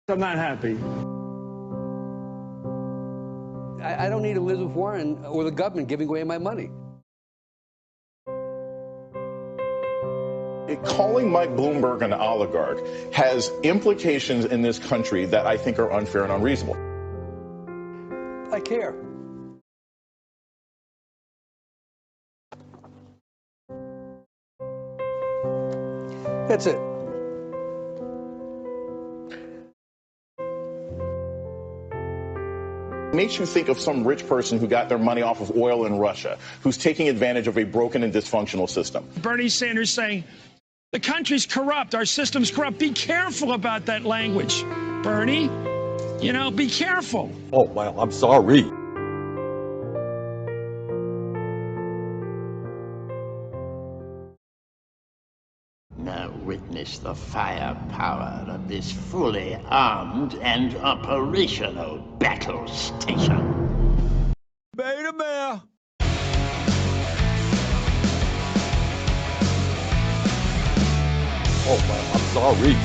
I'm not happy. I don't need Elizabeth Warren or the government giving away my money. Calling Mike Bloomberg an oligarch has implications in this country that I think are unfair and unreasonable. I care. That's it. Makes you think of some rich person who got their money off of oil in Russia, who's taking advantage of a broken and dysfunctional system. Bernie Sanders saying, the country's corrupt, our system's corrupt. Be careful about that language, Bernie. You know, be careful. Oh, well, I'm sorry. Now witness the firepower of this fully armed and operational battle station. Beta bear. Oh, well, I'm sorry.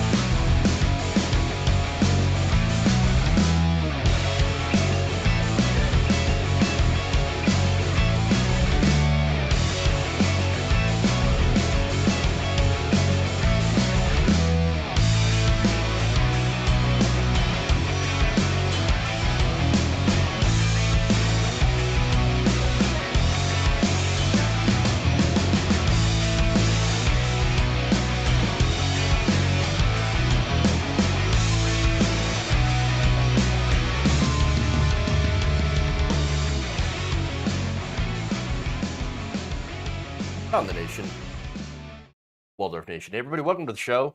On the nation, Waldorf Nation. Hey, everybody, welcome to the show.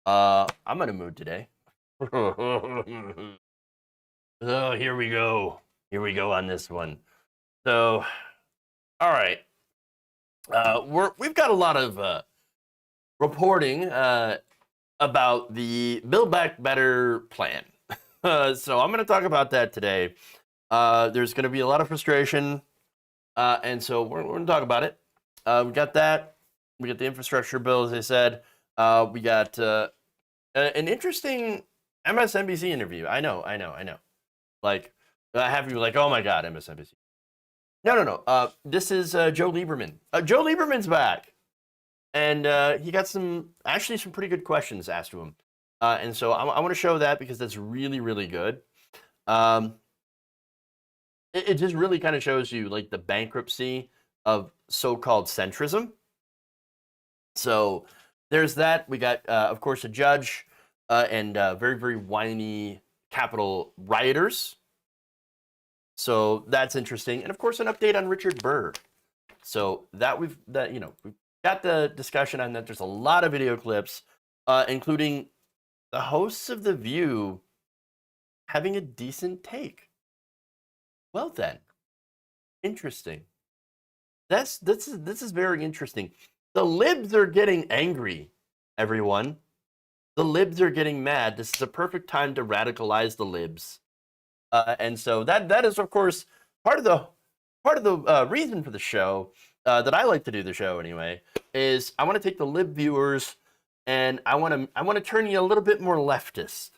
I'm in a mood today. Oh, here we go. Here we go on this one. So, all right. We've got a lot of reporting about the Build Back Better plan. So I'm going to talk about that today. There's going to be a lot of frustration, and so we're going to talk about it. We got that. We got the infrastructure bill, as I said. We got an interesting MSNBC interview. I know. Like, I have you like, oh my God, MSNBC. No. This is Joe Lieberman. Joe Lieberman's back. And he got some pretty good questions asked to him. And so I want to show that because that's really, really good. It just really kind of shows you like the bankruptcy of so-called centrism. So there's that. We got, of course, a judge and very, very whiny Capitol rioters. So that's interesting. And of course, an update on Richard Burr. So we've got the discussion on that. There's a lot of video clips, including the hosts of The View having a decent take. Well then, interesting. This is very interesting. The libs are getting angry, everyone. The libs are getting mad. This is a perfect time to radicalize the libs, and so that is, of course, part of the reason for the show that I like to do the show anyway. Is I want to take the lib viewers and I want to turn you a little bit more leftist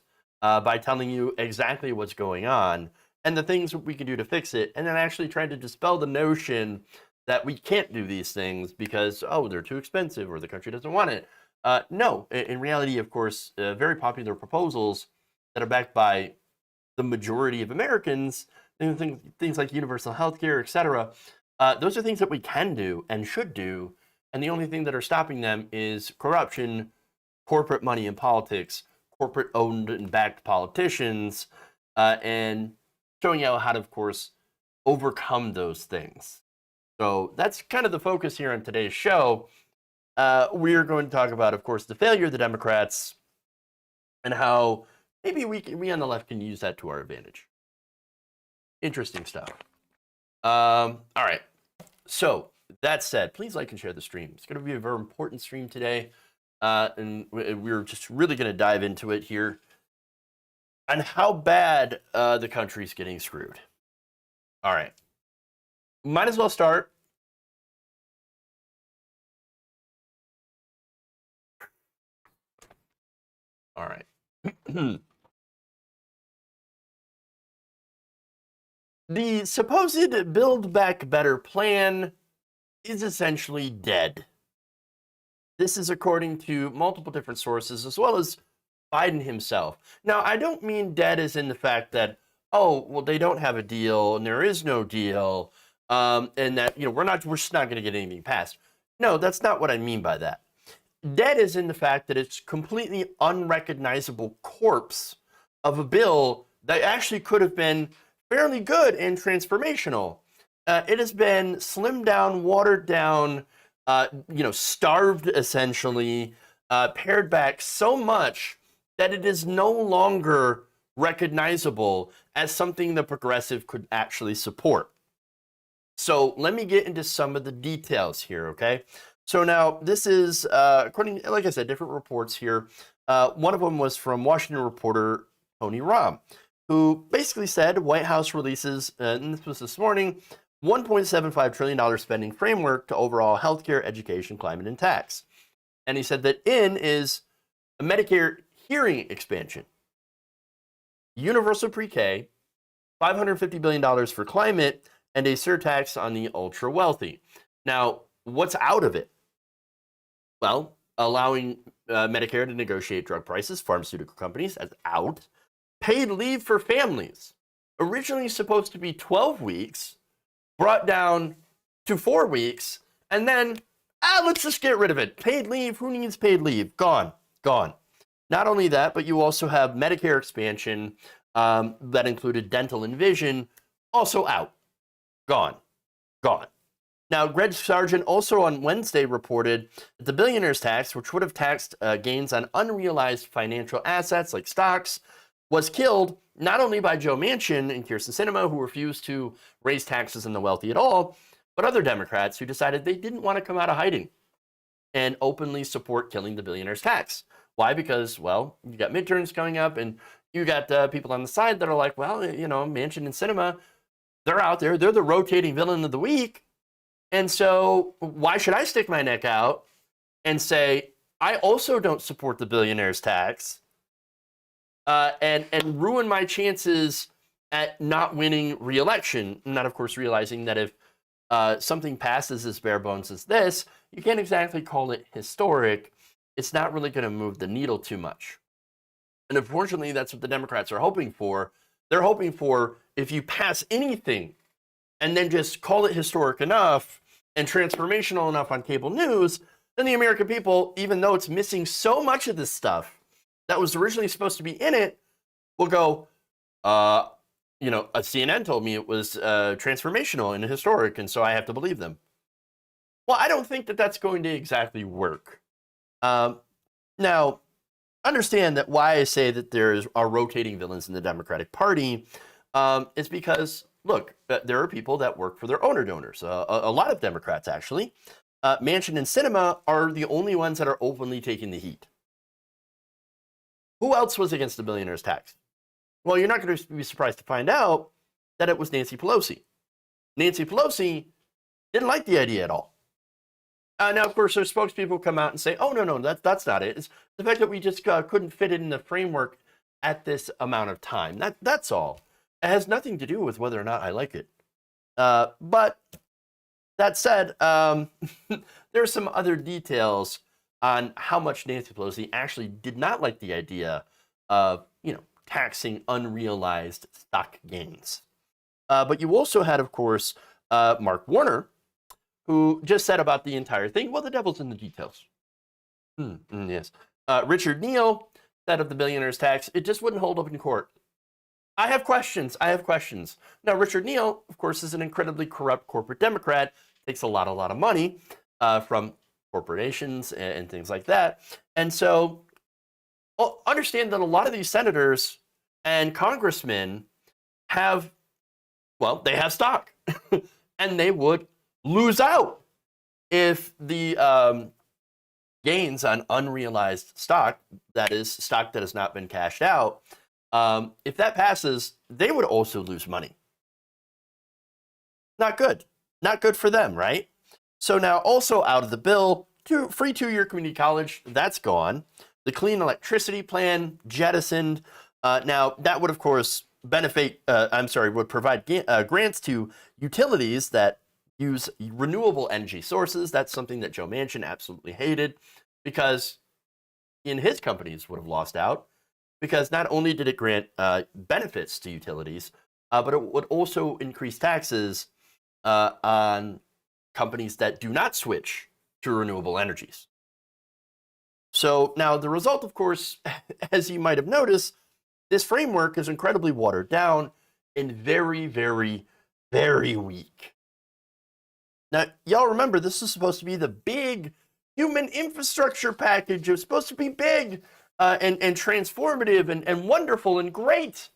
by telling you exactly what's going on and the things that we can do to fix it, and then actually trying to dispel the notion that we can't do these things because, they're too expensive or the country doesn't want it. No, in reality, of course, very popular proposals that are backed by the majority of Americans, things like universal health care, etc., those are things that we can do and should do, and the only thing that are stopping them is corruption, corporate money in politics, corporate-owned and backed politicians, and showing you how to, of course, overcome those things. So that's kind of the focus here on today's show. We're going to talk about, of course, the failure of the Democrats and how maybe we on the left can use that to our advantage. Interesting stuff. All right. So that said, please like and share the stream. It's going to be a very important stream today. And we're just really going to dive into it here on how bad the country's getting screwed. All right. Might as well start. All right. The supposed Build Back Better plan is essentially dead. This is according to multiple different sources, as well as Biden himself. Now, I don't mean dead as in the fact that, oh, well, they don't have a deal and there is no deal, and that, we're just not going to get anything passed. No, that's not what I mean by that. Dead is in the fact that it's completely unrecognizable corpse of a bill that actually could have been fairly good and transformational. It has been slimmed down, watered down, starved essentially, pared back so much that it is no longer recognizable as something the progressive could actually support. So let me get into some of the details here, okay? So now this is, according, like I said, different reports here. One of them was from Washington reporter Tony Rahm, who basically said White House releases, and this was this morning, $1.75 trillion spending framework to overall healthcare, education, climate, and tax. And he said that in is a Medicare hearing expansion, universal pre-K, $550 billion for climate, and a surtax on the ultra wealthy. Now, what's out of it? Well, allowing Medicare to negotiate drug prices, pharmaceutical companies, as out. Paid leave for families, originally supposed to be 12 weeks, brought down to 4 weeks, and then, let's just get rid of it. Paid leave, who needs paid leave? Gone, gone. Not only that, but you also have Medicare expansion that included dental and vision, also out, gone, gone. Now, Greg Sargent also on Wednesday reported that the billionaire's tax, which would have taxed gains on unrealized financial assets like stocks, was killed not only by Joe Manchin and Kyrsten Sinema, who refused to raise taxes on the wealthy at all, but other Democrats who decided they didn't want to come out of hiding and openly support killing the billionaire's tax. Why? Because, well, you got midterms coming up, and you got people on the side that are like, well, Manchin and Sinema, they're out there. They're the rotating villain of the week. And so why should I stick my neck out and say, I also don't support the billionaire's tax and ruin my chances at not winning re-election? Not, of course, realizing that if something passes as bare bones as this, you can't exactly call it historic. It's not really going to move the needle too much. And unfortunately, that's what the Democrats are hoping for. They're hoping for, if you pass anything and then just call it historic enough and transformational enough on cable news, then the American people, even though it's missing so much of this stuff that was originally supposed to be in it, will go, CNN told me it was transformational and historic, and so I have to believe them. Well, I don't think that that's going to exactly work. Now, understand that why I say that there are rotating villains in the Democratic Party is because, look, there are people that work for their owner-donors. A lot of Democrats, actually. Manchin and Sinema are the only ones that are openly taking the heat. Who else was against the billionaire's tax? Well, you're not going to be surprised to find out that it was Nancy Pelosi. Nancy Pelosi didn't like the idea at all. Now, of course, there's spokespeople come out and say, oh, no, that's not it. It's the fact that we just couldn't fit it in the framework at this amount of time. That's all. It has nothing to do with whether or not I like it. But that said, there are some other details on how much Nancy Pelosi actually did not like the idea of, taxing unrealized stock gains. But you also had, of course, Mark Warner, who just said about the entire thing, well, the devil's in the details. Yes. Richard Neal said of the billionaire's tax, it just wouldn't hold up in court. I have questions. Now, Richard Neal, of course, is an incredibly corrupt corporate Democrat, takes a lot of money from corporations and things like that. And so understand that a lot of these senators and congressmen have stock and they would lose out if the gains on unrealized stock, that is stock that has not been cashed out, if that passes, they would also lose money. Not good for them, right? So now also out of the bill, free 2-year community college, that's gone. The clean electricity plan jettisoned. Now that would, of course, would provide grants to utilities that use renewable energy sources. That's something that Joe Manchin absolutely hated, because in his companies would have lost out, because not only did it grant benefits to utilities, but it would also increase taxes on companies that do not switch to renewable energies. So now the result, of course, as you might have noticed, this framework is incredibly watered down and very, very, very weak. Now, y'all remember, this is supposed to be the big human infrastructure package. It was supposed to be big and transformative and wonderful and great.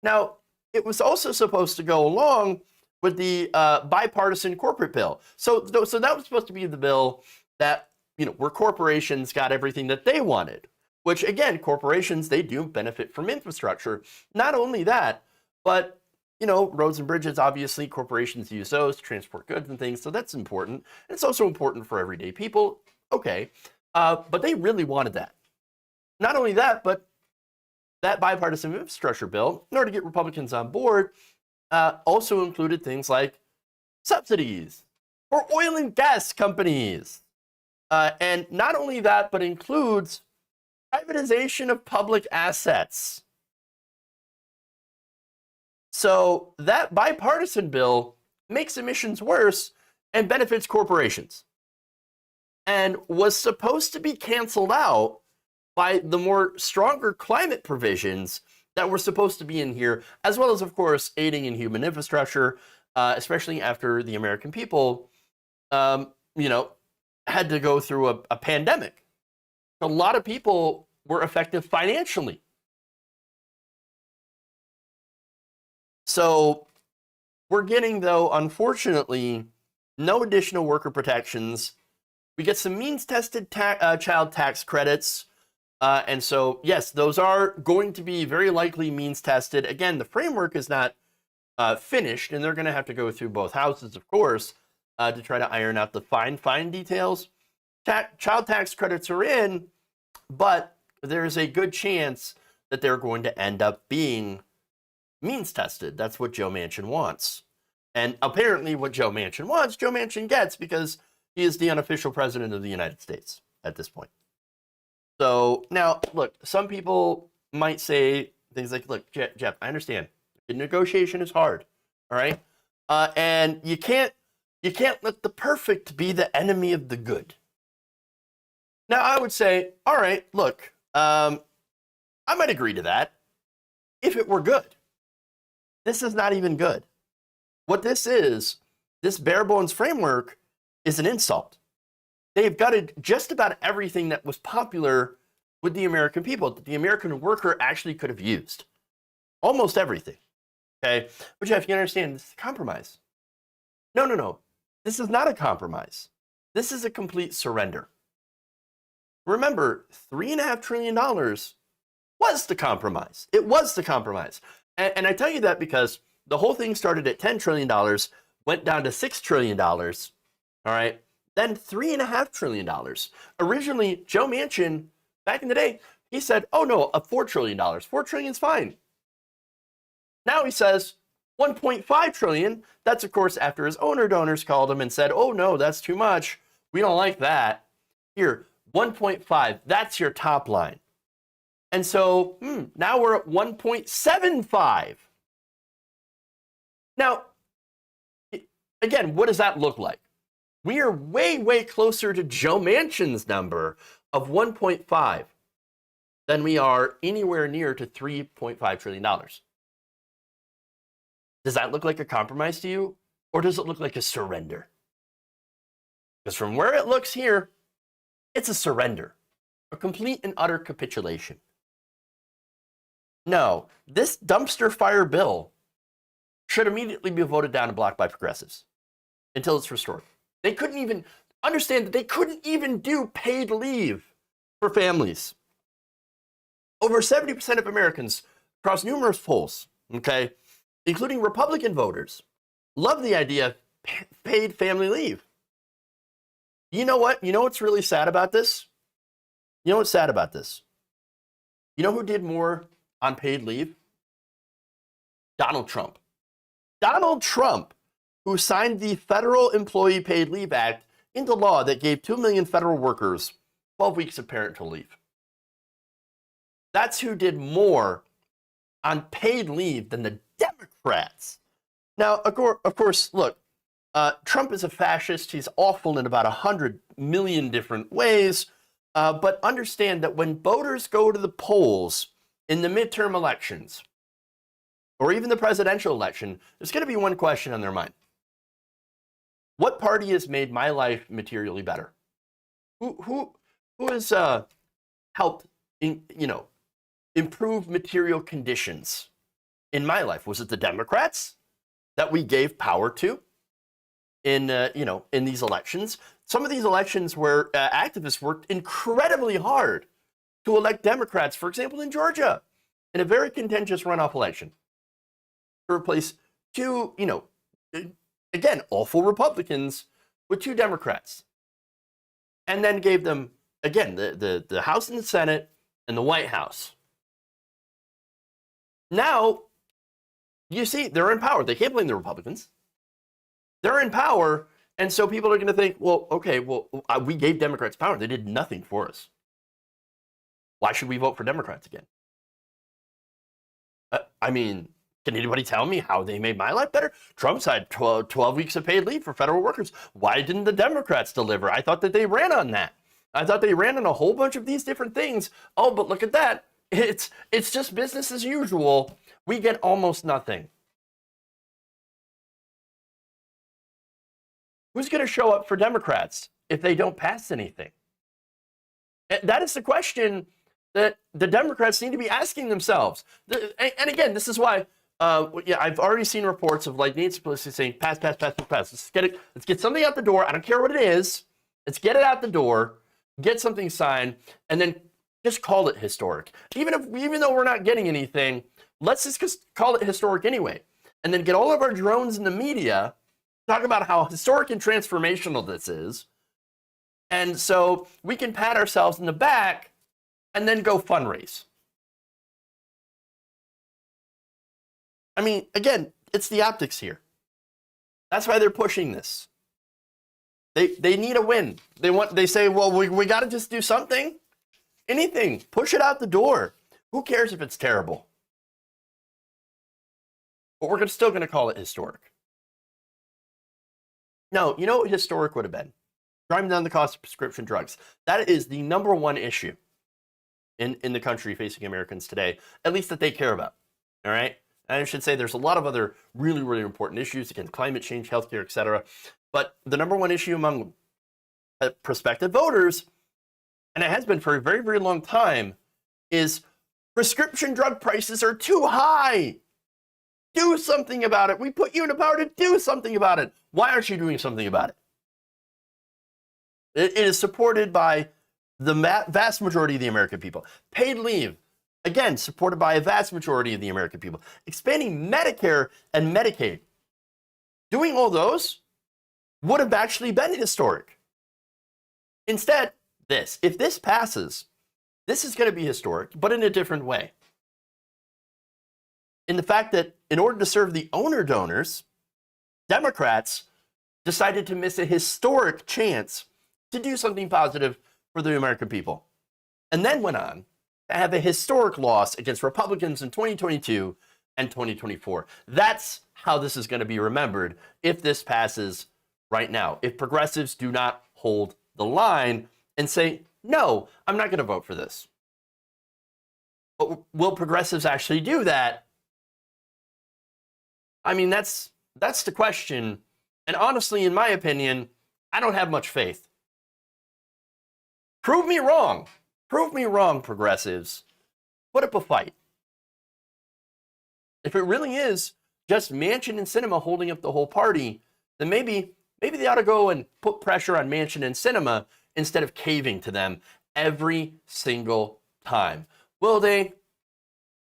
Now, it was also supposed to go along with the bipartisan corporate bill. So that was supposed to be the bill that, where corporations got everything that they wanted, which, again, corporations, they do benefit from infrastructure. Not only that, but, roads and bridges, obviously, corporations use those to transport goods and things, so that's important. And it's also important for everyday people, okay. But they really wanted that. Not only that, but that bipartisan infrastructure bill, in order to get Republicans on board, also included things like subsidies for oil and gas companies. And not only that, but includes privatization of public assets. So that bipartisan bill makes emissions worse and benefits corporations, and was supposed to be canceled out by the more stronger climate provisions that were supposed to be in here, as well as, of course, aiding in human infrastructure, especially after the American people, had to go through a pandemic. A lot of people were affected financially. So we're getting, though, unfortunately, no additional worker protections. We get some means-tested child tax credits. And so, yes, those are going to be very likely means-tested. Again, the framework is not finished, and they're going to have to go through both houses, of course, to try to iron out the fine details. Child tax credits are in, but there's a good chance that they're going to end up being means tested. That's what Joe Manchin wants. And apparently what Joe Manchin wants, Joe Manchin gets, because he is the unofficial president of the United States at this point. So now, look, some people might say things like, look, Jeff, I understand. The negotiation is hard, all right? And you can't let the perfect be the enemy of the good. Now, I would say, all right, look, I might agree to that if it were good. This is not even good. What this is, this bare bones framework, is an insult. They've gutted just about everything that was popular with the American people, that the American worker actually could have used. Almost everything. Okay? But Jeff, you understand, this is a compromise. No. This is not a compromise. This is a complete surrender. Remember, $3.5 trillion was the compromise. It was the compromise. And I tell you that because the whole thing started at $10 trillion, went down to $6 trillion, all right? Then $3.5 trillion. Originally, Joe Manchin, back in the day, he said, oh no, $4 trillion. $4 trillion is fine. Now he says $1.5 trillion. That's, of course, after his donors called him and said, oh no, that's too much. We don't like that. Here, 1.5, that's your top line. And so now we're at 1.75. Now, again, what does that look like? We are way, way closer to Joe Manchin's number of 1.5 than we are anywhere near to $3.5 trillion. Does that look like a compromise to you? Or does it look like a surrender? Because from where it looks here, it's a surrender, a complete and utter capitulation. No, this dumpster fire bill should immediately be voted down and blocked by progressives until it's restored. They couldn't even understand that they couldn't even do paid leave for families. Over 70% of Americans across numerous polls, okay, including Republican voters, love the idea of paid family leave. You know what? You know what's really sad about this? You know what's sad about this? You know who did more on paid leave Donald Trump. Donald Trump, who signed the Federal Employee Paid Leave Act into law that gave 2 million federal workers 12 weeks of parental leave. That's who did more on paid leave than the Democrats. Now, of course, look, Trump is a fascist. He's awful in about 100 million different ways. But understand that when voters go to the polls in the midterm elections, or even the presidential election, there's going to be one question on their mind. What party has made my life materially better? Who has helped improve material conditions in my life? Was it the Democrats that we gave power to in these elections? Some of these elections where activists worked incredibly hard to elect Democrats, for example, in Georgia, in a very contentious runoff election, to replace two, again, awful Republicans with two Democrats, and then gave them, again, the House and the Senate and the White House. Now, you see, they're in power. They can't blame the Republicans. They're in power, and so people are going to think, well, okay, we gave Democrats power. They did nothing for us. Why should we vote for Democrats again? I mean, can anybody tell me how they made my life better? Trump's had 12 weeks of paid leave for federal workers. Why didn't the Democrats deliver? I thought that they ran on that. I thought they ran on a whole bunch of these different things. Oh, but look at that. It's just business as usual. We get almost nothing. Who's going to show up for Democrats if they don't pass anything? That is the question that the Democrats need to be asking themselves. And again, this is why I've already seen reports of like Nancy Pelosi saying, pass. Let's get something out the door. I don't care what it is. Let's get it out the door, get something signed, and then just call it historic. Even though we're not getting anything, let's just call it historic anyway. And then get all of our drones in the media, talk about how historic and transformational this is. And so we can pat ourselves in the back and then go fundraise. I mean, again, it's the optics here. That's why they're pushing this. They need a win. They say, well, we got to just do something. Anything. Push it out the door. Who cares if it's terrible? But we're still going to call it historic. No, you know what historic would have been? Driving down the cost of prescription drugs. That is the number one issue in the country facing Americans today, at least that they care about. All right? And I should say there's a lot of other really, really important issues, again, climate change, healthcare, etc. But the number one issue among prospective voters, and it has been for a very, very long time, is prescription drug prices are too high. Do something about it. We put you in the power to do something about it. Why aren't you doing something about it? It is supported by the vast majority of the American people. Paid leave, again, supported by a vast majority of the American people. Expanding Medicare and Medicaid. Doing all those would have actually been historic. Instead, if this passes, this is going to be historic, but in a different way. In the fact that in order to serve the owner donors, Democrats decided to miss a historic chance to do something positive for the American people, and then went on to have a historic loss against Republicans in 2022 and 2024. That's how this is going to be remembered if this passes right now. If progressives do not hold the line and say, no, I'm not going to vote for this. But will progressives actually do that? I mean, that's the question. And honestly, in my opinion, I don't have much faith. Prove me wrong. Prove me wrong, progressives. Put up a fight. If it really is just Manchin and Sinema holding up the whole party, then maybe they ought to go and put pressure on Manchin and Sinema instead of caving to them every single time. Will they?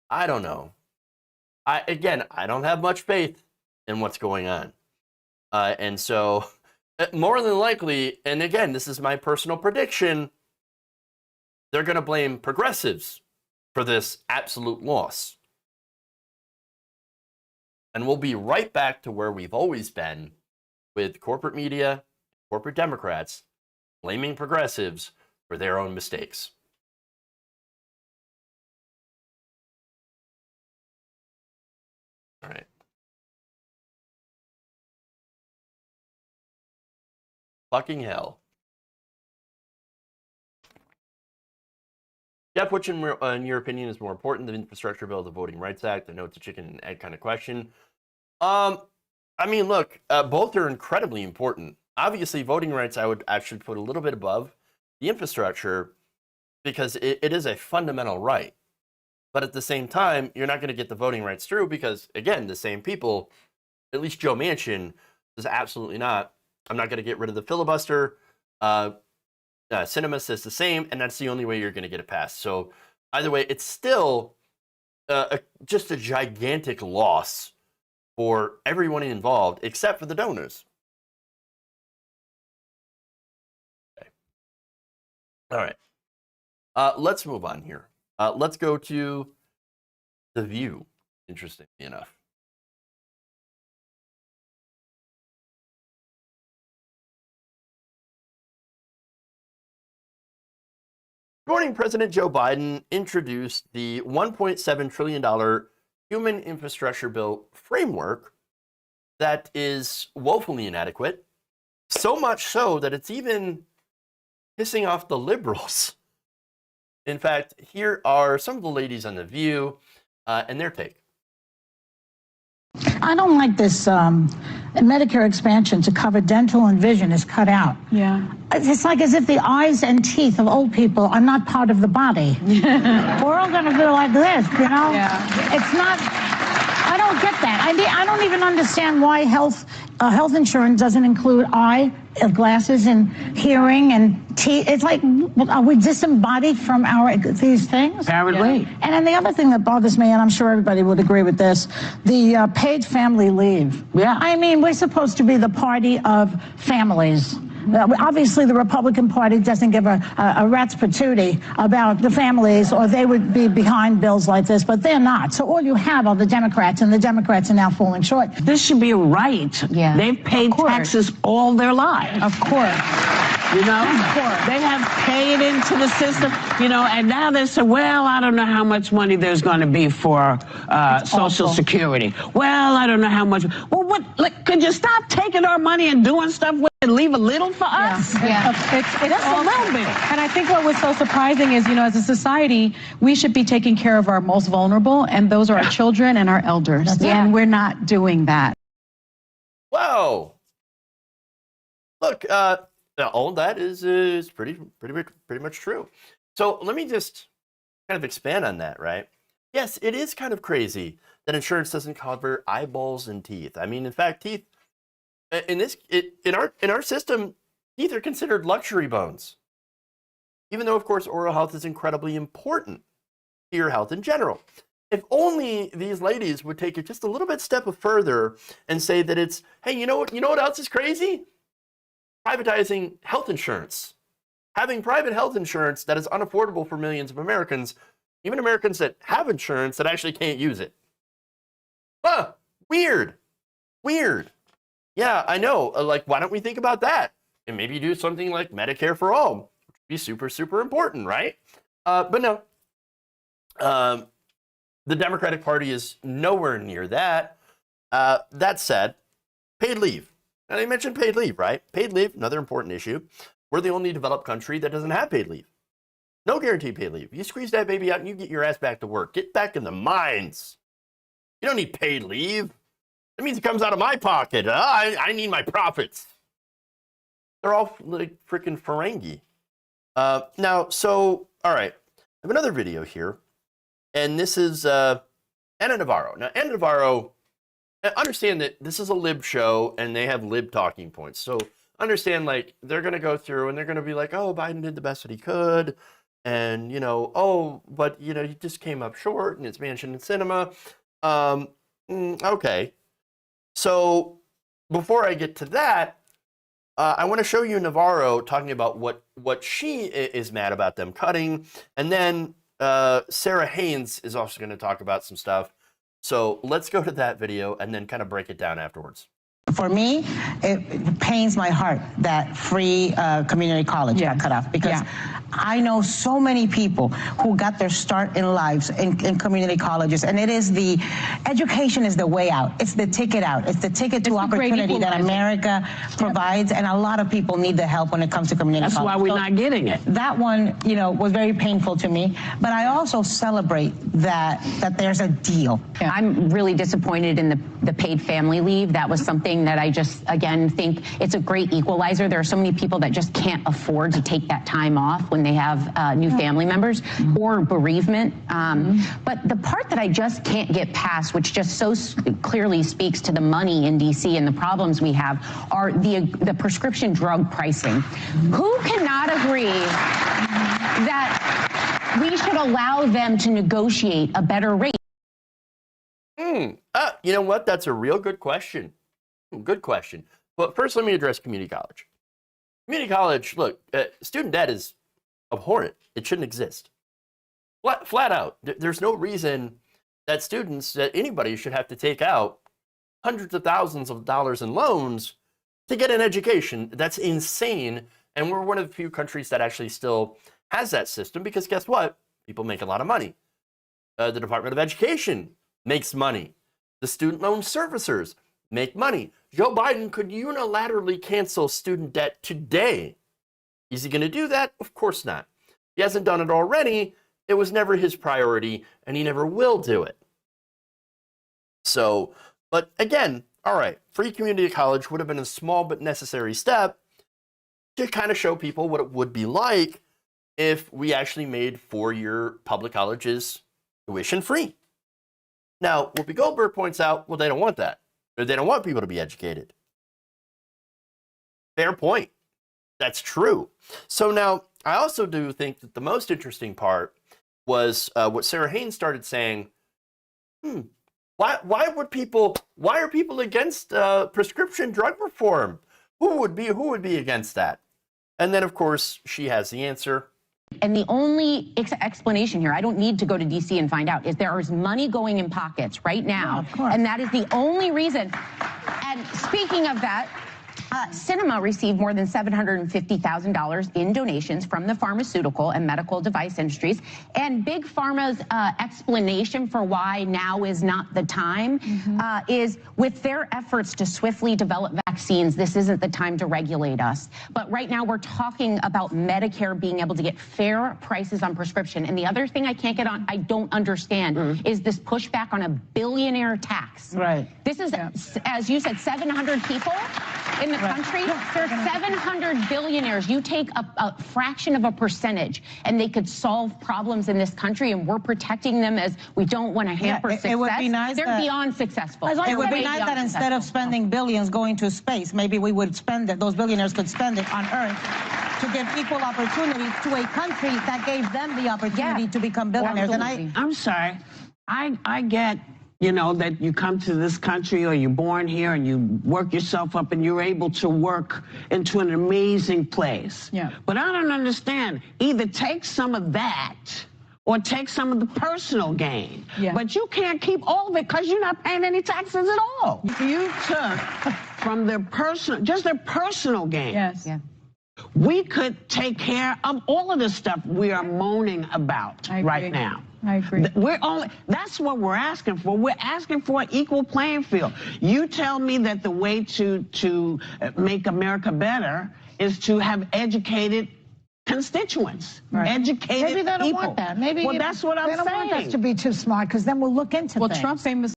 I don't know. I don't have much faith in what's going on. And so, more than likely, and again, this is my personal prediction, they're going to blame progressives for this absolute loss. And we'll be right back to where we've always been with corporate media, corporate Democrats, blaming progressives for their own mistakes. All right. Fucking hell. Jeff, which in your opinion is more important, the infrastructure bill or the Voting Rights Act? I know it's a chicken and egg kind of question. I mean, look, both are incredibly important. Obviously, voting rights I would actually put a little bit above the infrastructure because it is a fundamental right. But at the same time, you're not going to get the voting rights through because, again, the same people, at least Joe Manchin, says absolutely not. I'm not going to get rid of the filibuster. Cinema says the same, and that's the only way you're going to get it passed. So either way, it's still just a gigantic loss for everyone involved except for the donors. Okay. All right. Let's move on here. Let's go to The View, interestingly enough. This morning, President Joe Biden introduced the $1.7 trillion human infrastructure bill framework that is woefully inadequate, so much so that it's even pissing off the liberals. In fact, here are some of the ladies on The View and their take. I don't like this Medicare expansion to cover dental and vision is cut out. Yeah. It's like as if the eyes and teeth of old people are not part of the body. We're all going to be like this, you know? Yeah. It's not, I don't get that. I don't even understand why health insurance doesn't include eye glasses and hearing and teeth. It's like, are we disembodied from these things? Apparently. Yeah. And then the other thing that bothers me, and I'm sure everybody would agree with this, the paid family leave. Yeah. I mean, we're supposed to be the party of families. Obviously, the Republican Party doesn't give a rat's patootie about the families, or they would be behind bills like this, but they're not. So all you have are the Democrats, and the Democrats are now falling short. This should be a right. Yeah. They've paid taxes all their lives. Of course. You know, they have paid into the system, you know, and now they say, well, I don't know how much money there's going to be for Social Security. Well, I don't know how much. Well, what? Like, could you stop taking our money and doing stuff with it and leave a little for us? Yeah. It's just a little bit. And I think what was so surprising is, you know, as a society, we should be taking care of our most vulnerable, and those are our children and our elders. And we're not doing that. Whoa. Look, all that is pretty much true. So let me just kind of expand on that, right? Yes, it is kind of crazy that insurance doesn't cover eyeballs and teeth. I mean, in fact, teeth in our system, teeth are considered luxury bones. Even though, of course, oral health is incredibly important to your health in general. If only these ladies would take it just a little bit step further and say that it's, hey, you know what else is crazy? Privatizing health insurance. Having private health insurance that is unaffordable for millions of Americans, even Americans that have insurance that actually can't use it. Weird. Yeah, I know. Like, why don't we think about that? And maybe do something like Medicare for all, which would be super, super important, right? But no. The Democratic Party is nowhere near that. That said, paid leave. And I mentioned paid leave, right? Paid leave, another important issue. We're the only developed country that doesn't have paid leave. No guaranteed paid leave. You squeeze that baby out and you get your ass back to work. Get back in the mines. You don't need paid leave. That means it comes out of my pocket. I need my profits. They're all like freaking Ferengi. Now, so, all right. I have another video here. And this is Ana Navarro. Now, Ana Navarro, understand that this is a lib show and they have lib talking points. So understand, like, they're going to go through and they're going to be like, oh, Biden did the best that he could. And, you know, oh, but, you know, he just came up short and it's Manchin and Cinema. Okay. So before I get to that, I want to show you Navarro talking about what she is mad about them cutting. And then Sarah Haynes is also going to talk about some stuff. So let's go to that video and then kind of break it down afterwards. For me, it pains my heart that free community college got cut off, because I know so many people who got their start in lives in community colleges, and it is education is the way out. It's the ticket out. It's the ticket to opportunity that America provides, and a lot of people need the help when it comes to community college. That's why we're not getting it. That one, was very painful to me, but I also celebrate that there's a deal. I'm really disappointed in the paid family leave. That was something that I just, again, think it's a great equalizer. There are so many people that just can't afford to take that time off when they have new family members or bereavement. But the part that I just can't get past, which just so clearly speaks to the money in D.C. and the problems we have, are the prescription drug pricing. Who cannot agree that we should allow them to negotiate a better rate? You know what? That's a real good question. Good question. But first, let me address community college. Community college, look, student debt is abhorrent. It shouldn't exist. Flat out. There's no reason that anybody should have to take out hundreds of thousands of dollars in loans to get an education. That's insane. And we're one of the few countries that actually still has that system, because guess what? People make a lot of money. The Department of Education makes money. The student loan servicers make money. Joe Biden could unilaterally cancel student debt today. Is he going to do that? Of course not. He hasn't done it already. It was never his priority, and he never will do it. So, but again, all right, free community college would have been a small but necessary step to kind of show people what it would be like if we actually made four-year public colleges tuition free. Now, Whoopi Goldberg points out, well, they don't want that. Or they don't want people to be educated. Fair point. That's true. So now, I also do think that the most interesting part was what Sarah Haynes started saying. Why are people against prescription drug reform? Who would be against that? And then, of course, she has the answer. And the only explanation here, I don't need to go to D.C. and find out, is there is money going in pockets right now. And that is the only reason. And speaking of that, Cinema received more than $750,000 in donations from the pharmaceutical and medical device industries. And Big Pharma's explanation for why now is not the time is, with their efforts to swiftly develop vaccines, this isn't the time to regulate us. But right now we're talking about Medicare being able to get fair prices on prescription. And the other thing I don't understand is this pushback on a billionaire tax. Right. This is, as you said, 700 people in the country. There are 700 billionaires. You take a fraction of a percentage, and they could solve problems in this country, and we're protecting them as we don't want to hamper success. It would be nice. They're beyond successful. It would be nice that instead of spending billions going to space, maybe we would spend it, those billionaires could spend it on Earth to give equal opportunity to a country that gave them the opportunity to become billionaires. Absolutely. I'm sorry. I get, that you come to this country or you're born here and you work yourself up and you're able to work into an amazing place. Yeah. But I don't understand. Either take some of that or take some of the personal gain. Yeah. But you can't keep all of it because you're not paying any taxes at all. You took from their personal gain. Yes. Yeah. We could take care of all of the stuff we are moaning about right now. I agree. That's what we're asking for. We're asking for an equal playing field. You tell me that the way to make America better is to have educated constituents, educated Maybe they don't people. want that. Maybe that's what I'm saying. They don't want us to be too smart, because then we'll look into things. Trump famously.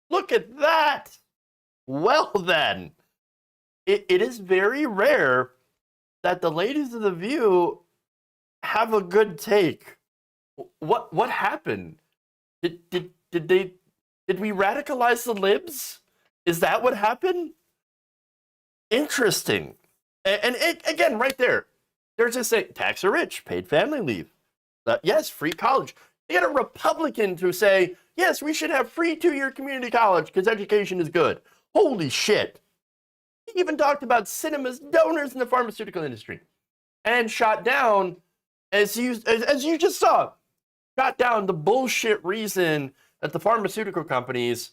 Look at that. Well, then, it is very rare that the ladies of The View have a good take. What happened? Did we radicalize the libs? Is that what happened? Interesting. And again, right there, they're just saying tax the rich, paid family leave. Yes, free college. They got a Republican to say, yes, we should have free 2-year community college because education is good. Holy shit. He even talked about Cinema's donors in the pharmaceutical industry and shot down, as you just saw, shot down the bullshit reason that the pharmaceutical companies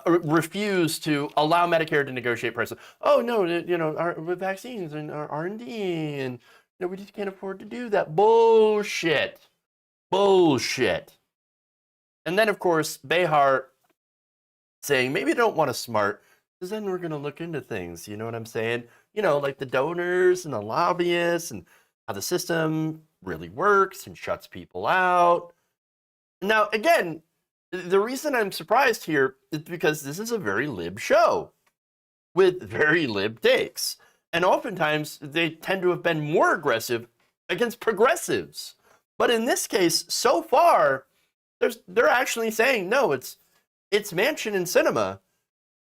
refuse to allow Medicare to negotiate prices. Oh no, you know, our vaccines and our R&D, and you know, we just can't afford to do that. Bullshit. Bullshit. And then, of course, Behar saying, maybe I don't want to smart, because then we're going to look into things. You know what I'm saying? You know, like the donors and the lobbyists and how the system really works and shuts people out. Now, again, the reason I'm surprised here is because this is a very lib show with very lib takes. And oftentimes, they tend to have been more aggressive against progressives. But in this case, so far, they're actually saying, no, it's Manchin and Sinema,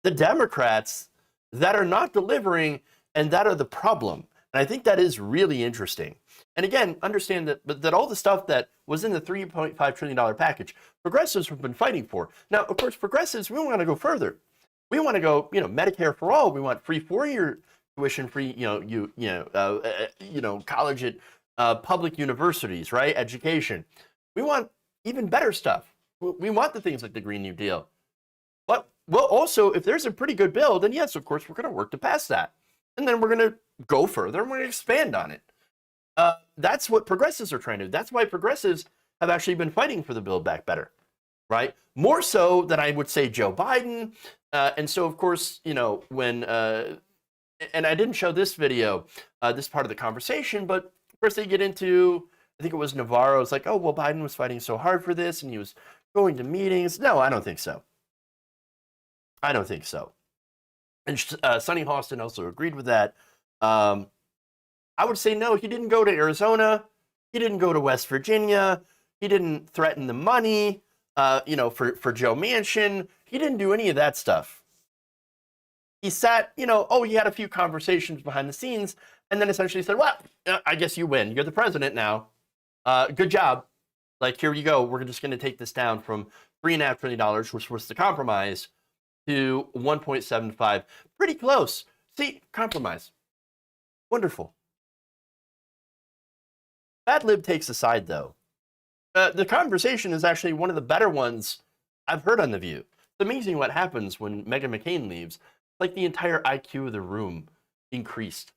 the Democrats, that are not delivering and that are the problem. And I think that is really interesting. And again, understand that all the stuff that was in the $3.5 trillion package, progressives have been fighting for. Now, of course, progressives, we want to go further. We want to go, you know, Medicare for all. We want free 4-year tuition, free, college at public universities, right? Education. We want even better stuff. We want the things like the Green New Deal. But well, also, if there's a pretty good bill, then yes, of course, we're going to work to pass that. And then we're going to go further and we're going to expand on it. That's what progressives are trying to do. That's why progressives have actually been fighting for the Build Back Better, right? More so than I would say Joe Biden. And so, of course, you know, when, and I didn't show this video, this part of the conversation, but of course they get into, I think it was Navarro. It's like, oh, well, Biden was fighting so hard for this and he was going to meetings. No, I don't think so. I don't think so. And Sonny Hostin also agreed with that. I would say no, he didn't go to Arizona. He didn't go to West Virginia. He didn't threaten the money, for Joe Manchin. He didn't do any of that stuff. He sat, he had a few conversations behind the scenes and then essentially said, well, I guess you win. You're the president now. Good job. Like, here you go. We're just going to take this down from $3.5 trillion, which was the compromise, to 1.75. Pretty close. See, compromise. Wonderful. Bad lib takes aside, though. The conversation is actually one of the better ones I've heard on The View. It's amazing what happens when Meghan McCain leaves. Like the entire IQ of the room increased.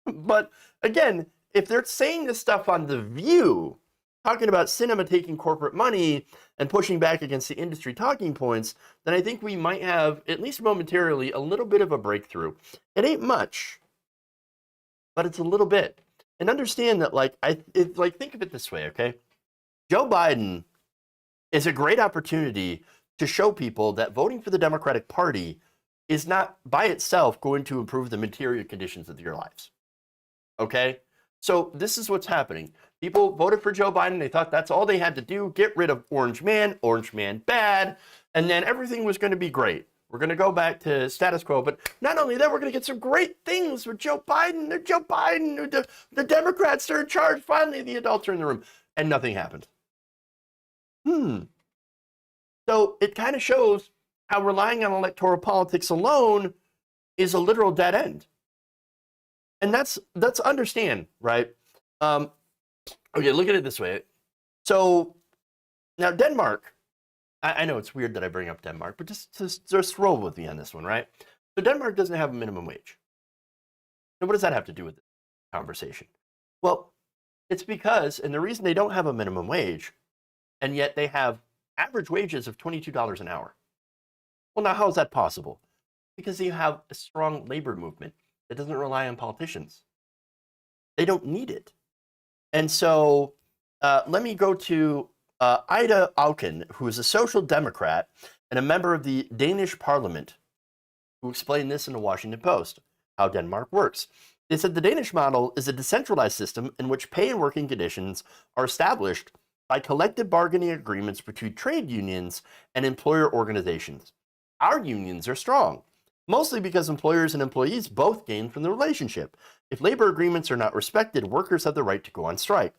But again, if they're saying this stuff on The View, talking about Sinema taking corporate money and pushing back against the industry talking points, then I think we might have, at least momentarily, a little bit of a breakthrough. It ain't much, but it's a little bit. And understand that, think of it this way, okay? Joe Biden is a great opportunity to show people that voting for the Democratic Party is not by itself going to improve the material conditions of your lives. Okay? So this is what's happening. People voted for Joe Biden. They thought that's all they had to do. Get rid of Orange Man bad, and then everything was going to be great. We're going to go back to status quo. But not only that, we're going to get some great things with Joe Biden. Joe Biden, the Democrats are in charge. Finally, the adults are in the room. And nothing happened. So it kind of shows how relying on electoral politics alone is a literal dead end. And that's understand, right? Okay, look at it this way. So now Denmark, I know it's weird that I bring up Denmark, but just roll with me on this one, right? So Denmark doesn't have a minimum wage. Now, what does that have to do with the conversation? Well, it's because, and the reason they don't have a minimum wage, and yet they have average wages of $22 an hour. Well, now how is that possible? Because you have a strong labor movement that doesn't rely on politicians. They don't need it. And so let me go to Ida Auken, who is a social democrat and a member of the Danish parliament, who explained this in the Washington Post, how Denmark works. They said the Danish model is a decentralized system in which pay and working conditions are established by collective bargaining agreements between trade unions and employer organizations. Our unions are strong, mostly because employers and employees both gain from the relationship. If labor agreements are not respected, workers have the right to go on strike.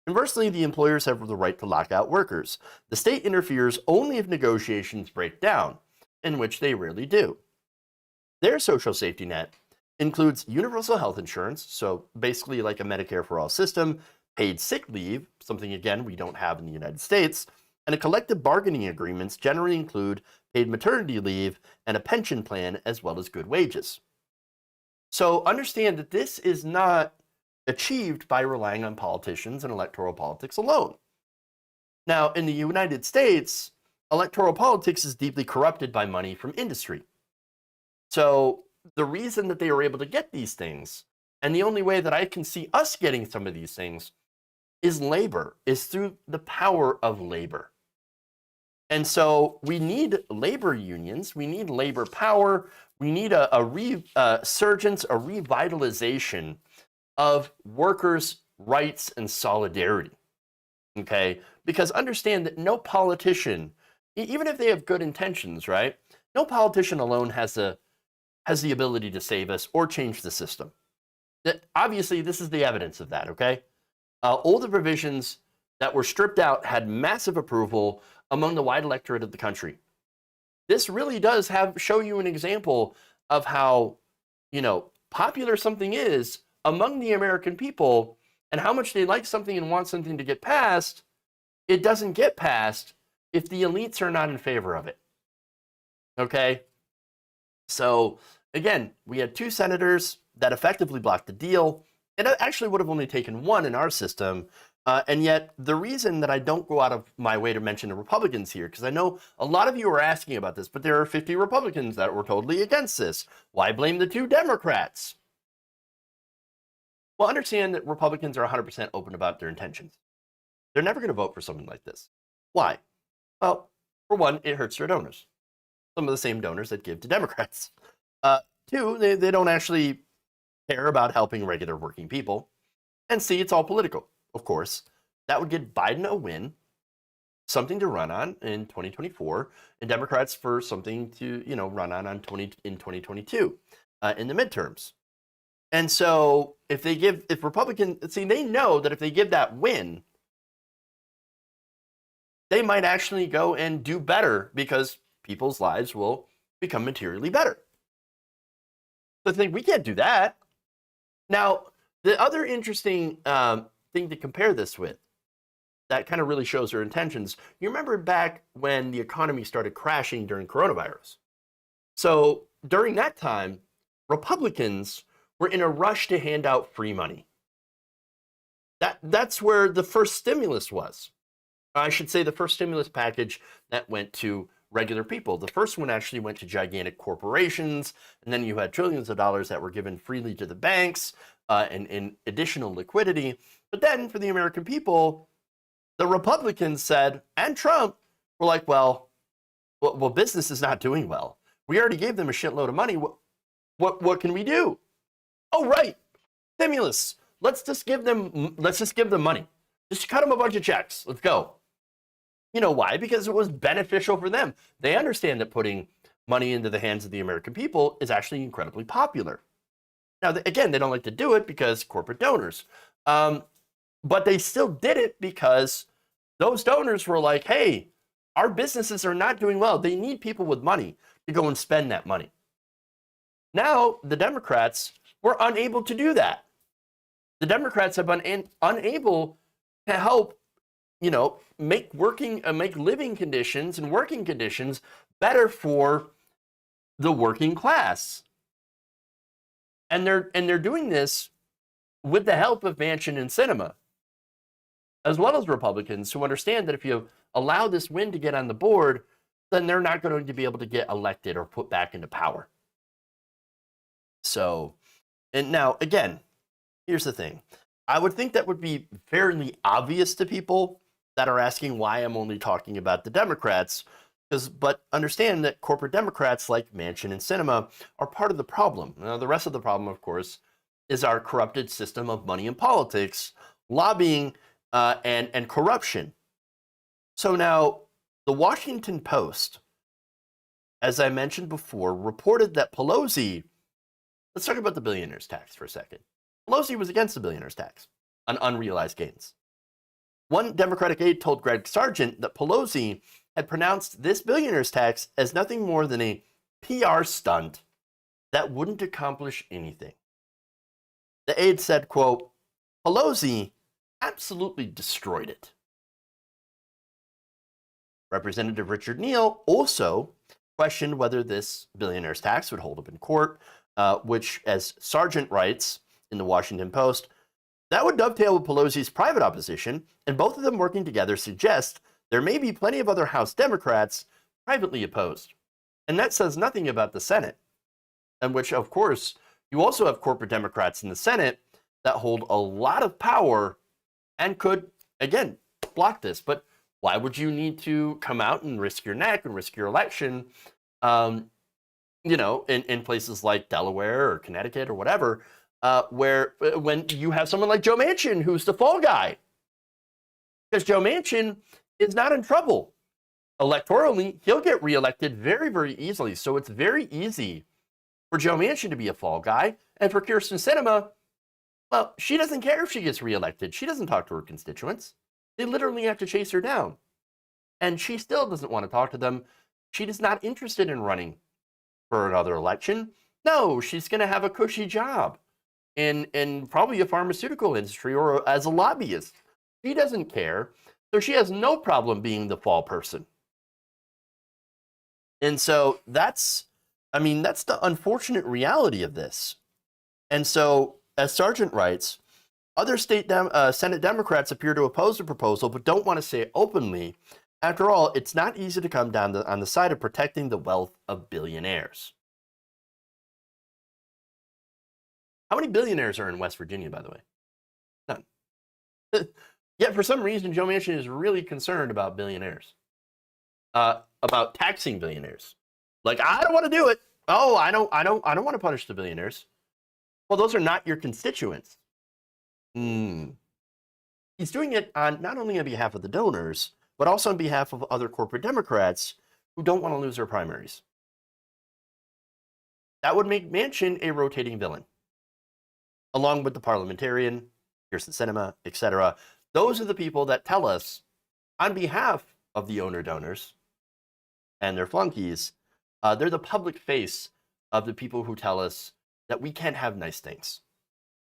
Conversely, the employers have the right to lock out workers. The state interferes only if negotiations break down, in which they rarely do. Their social safety net includes universal health insurance, so basically like a Medicare for all system. paid sick leave, something again we don't have in the United States, and collective bargaining agreements generally include paid maternity leave and a pension plan as well as good wages. So understand that this is not achieved by relying on politicians and electoral politics alone. Now, in the United States, electoral politics is deeply corrupted by money from industry. So the reason that they are able to get these things, and the only way that I can see us getting some of these things, is labor, is through the power of labor. And so we need labor unions, we need labor power, we need a resurgence, a revitalization of workers' rights and solidarity, okay? Because understand that no politician, even if they have good intentions, right? No politician alone has the ability to save us or change the system. Obviously, this is the evidence of that, okay? All the provisions that were stripped out had massive approval among the wide electorate of the country. This really does show you an example of how, popular something is among the American people and how much they like something and want something to get passed. It doesn't get passed if the elites are not in favor of it. Okay? So, again, we had 2 senators that effectively blocked the deal. It actually would have only taken 1 in our system. And yet, the reason that I don't go out of my way to mention the Republicans here, because I know a lot of you are asking about this, but there are 50 Republicans that were totally against this. Why blame the 2 Democrats? Well, understand that Republicans are 100% open about their intentions. They're never going to vote for something like this. Why? Well, for one, it hurts their donors. Some of the same donors that give to Democrats. 2, they don't actually care about helping regular working people. And C, it's all political. Of course, that would get Biden a win, something to run on in 2024, and Democrats for something to run on in 2022 in the midterms. And so if Republicans, they know that if they give that win, they might actually go and do better because people's lives will become materially better. So they think we can't do that. Now, the other interesting thing to compare this with that kind of really shows their intentions. You remember back when the economy started crashing during coronavirus. So during that time, Republicans were in a rush to hand out free money. That's where the first stimulus was. I should say the first stimulus package that went to regular people. The first one actually went to gigantic corporations, and then you had trillions of dollars that were given freely to the banks and in additional liquidity. But then for the American people, the Republicans said, and Trump were like, well, business is not doing well. We already gave them a shitload of money. What can we do? Oh, right, stimulus. Let's just give them money. Just cut them a bunch of checks. Let's go. You know why? Because it was beneficial for them. They understand that putting money into the hands of the American people is actually incredibly popular. Now, again, they don't like to do it because corporate donors. But they still did it because those donors were like, hey, our businesses are not doing well. They need people with money to go and spend that money. Now, the Democrats were unable to do that. The Democrats have been unable to help, make living conditions and working conditions better for the working class. And they're doing this with the help of Manchin and Sinema, as well as Republicans who understand that if you allow this win to get on the board, then they're not going to be able to get elected or put back into power. So, and now, again, here's the thing. I would think that would be fairly obvious to people that are asking why I'm only talking about the Democrats, but understand that corporate Democrats like Manchin and Sinema are part of the problem. Now, the rest of the problem, of course, is our corrupted system of money and politics, lobbying, and corruption. So now, the Washington Post, as I mentioned before, reported that Pelosi, let's talk about the billionaire's tax for a second. Pelosi was against the billionaire's tax on unrealized gains. One Democratic aide told Greg Sargent that Pelosi had pronounced this billionaire's tax as nothing more than a PR stunt that wouldn't accomplish anything. The aide said, quote, Pelosi absolutely destroyed it. Representative Richard Neal also questioned whether this billionaire's tax would hold up in court, which, as Sargent writes in the Washington Post, that would dovetail with Pelosi's private opposition, and both of them working together suggest there may be plenty of other House Democrats privately opposed. And that says nothing about the Senate, in which, of course, you also have corporate Democrats in the Senate that hold a lot of power and could, again, block this. But why would you need to come out and risk your neck and risk your election, you know, in places like Delaware or Connecticut or whatever, when you have someone like Joe Manchin, who's the fall guy? Because Joe Manchin is not in trouble. Electorally, he'll get reelected very, very easily. So it's very easy for Joe Manchin to be a fall guy. And for Kyrsten Sinema, well, she doesn't care if she gets reelected. She doesn't talk to her constituents. They literally have to chase her down. And she still doesn't want to talk to them. She is not interested in running for another election. No, she's going to have a cushy job in probably a pharmaceutical industry or as a lobbyist. She doesn't care. So she has no problem being the fall person. And so that's the unfortunate reality of this. And so, as Sargent writes, other Senate Democrats appear to oppose the proposal, but don't want to say it openly. After all, it's not easy to come down on the side of protecting the wealth of billionaires. How many billionaires are in West Virginia, by the way? None. Yet, for some reason, Joe Manchin is really concerned about billionaires, about taxing billionaires. Like, I don't want to do it. Oh, I don't want to punish the billionaires. Well, those are not your constituents. He's doing it not only on behalf of the donors, but also on behalf of other corporate Democrats who don't want to lose their primaries. That would make Manchin a rotating villain, along with the parliamentarian, Kyrsten Sinema, etc. Those are the people that tell us, on behalf of the owner-donors and their flunkies, they're the public face of the people who tell us that we can't have nice things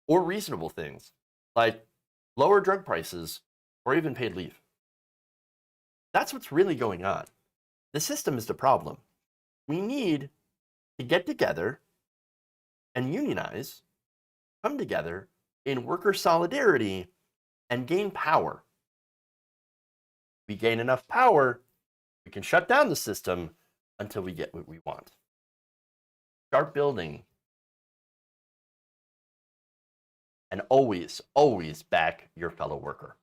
or reasonable things, like lower drug prices or even paid leave. That's what's really going on. The system is the problem. We need to get together and unionize, come together in worker solidarity, and gain power. We gain enough power, we can shut down the system until we get what we want. Start building. And always, always back your fellow worker.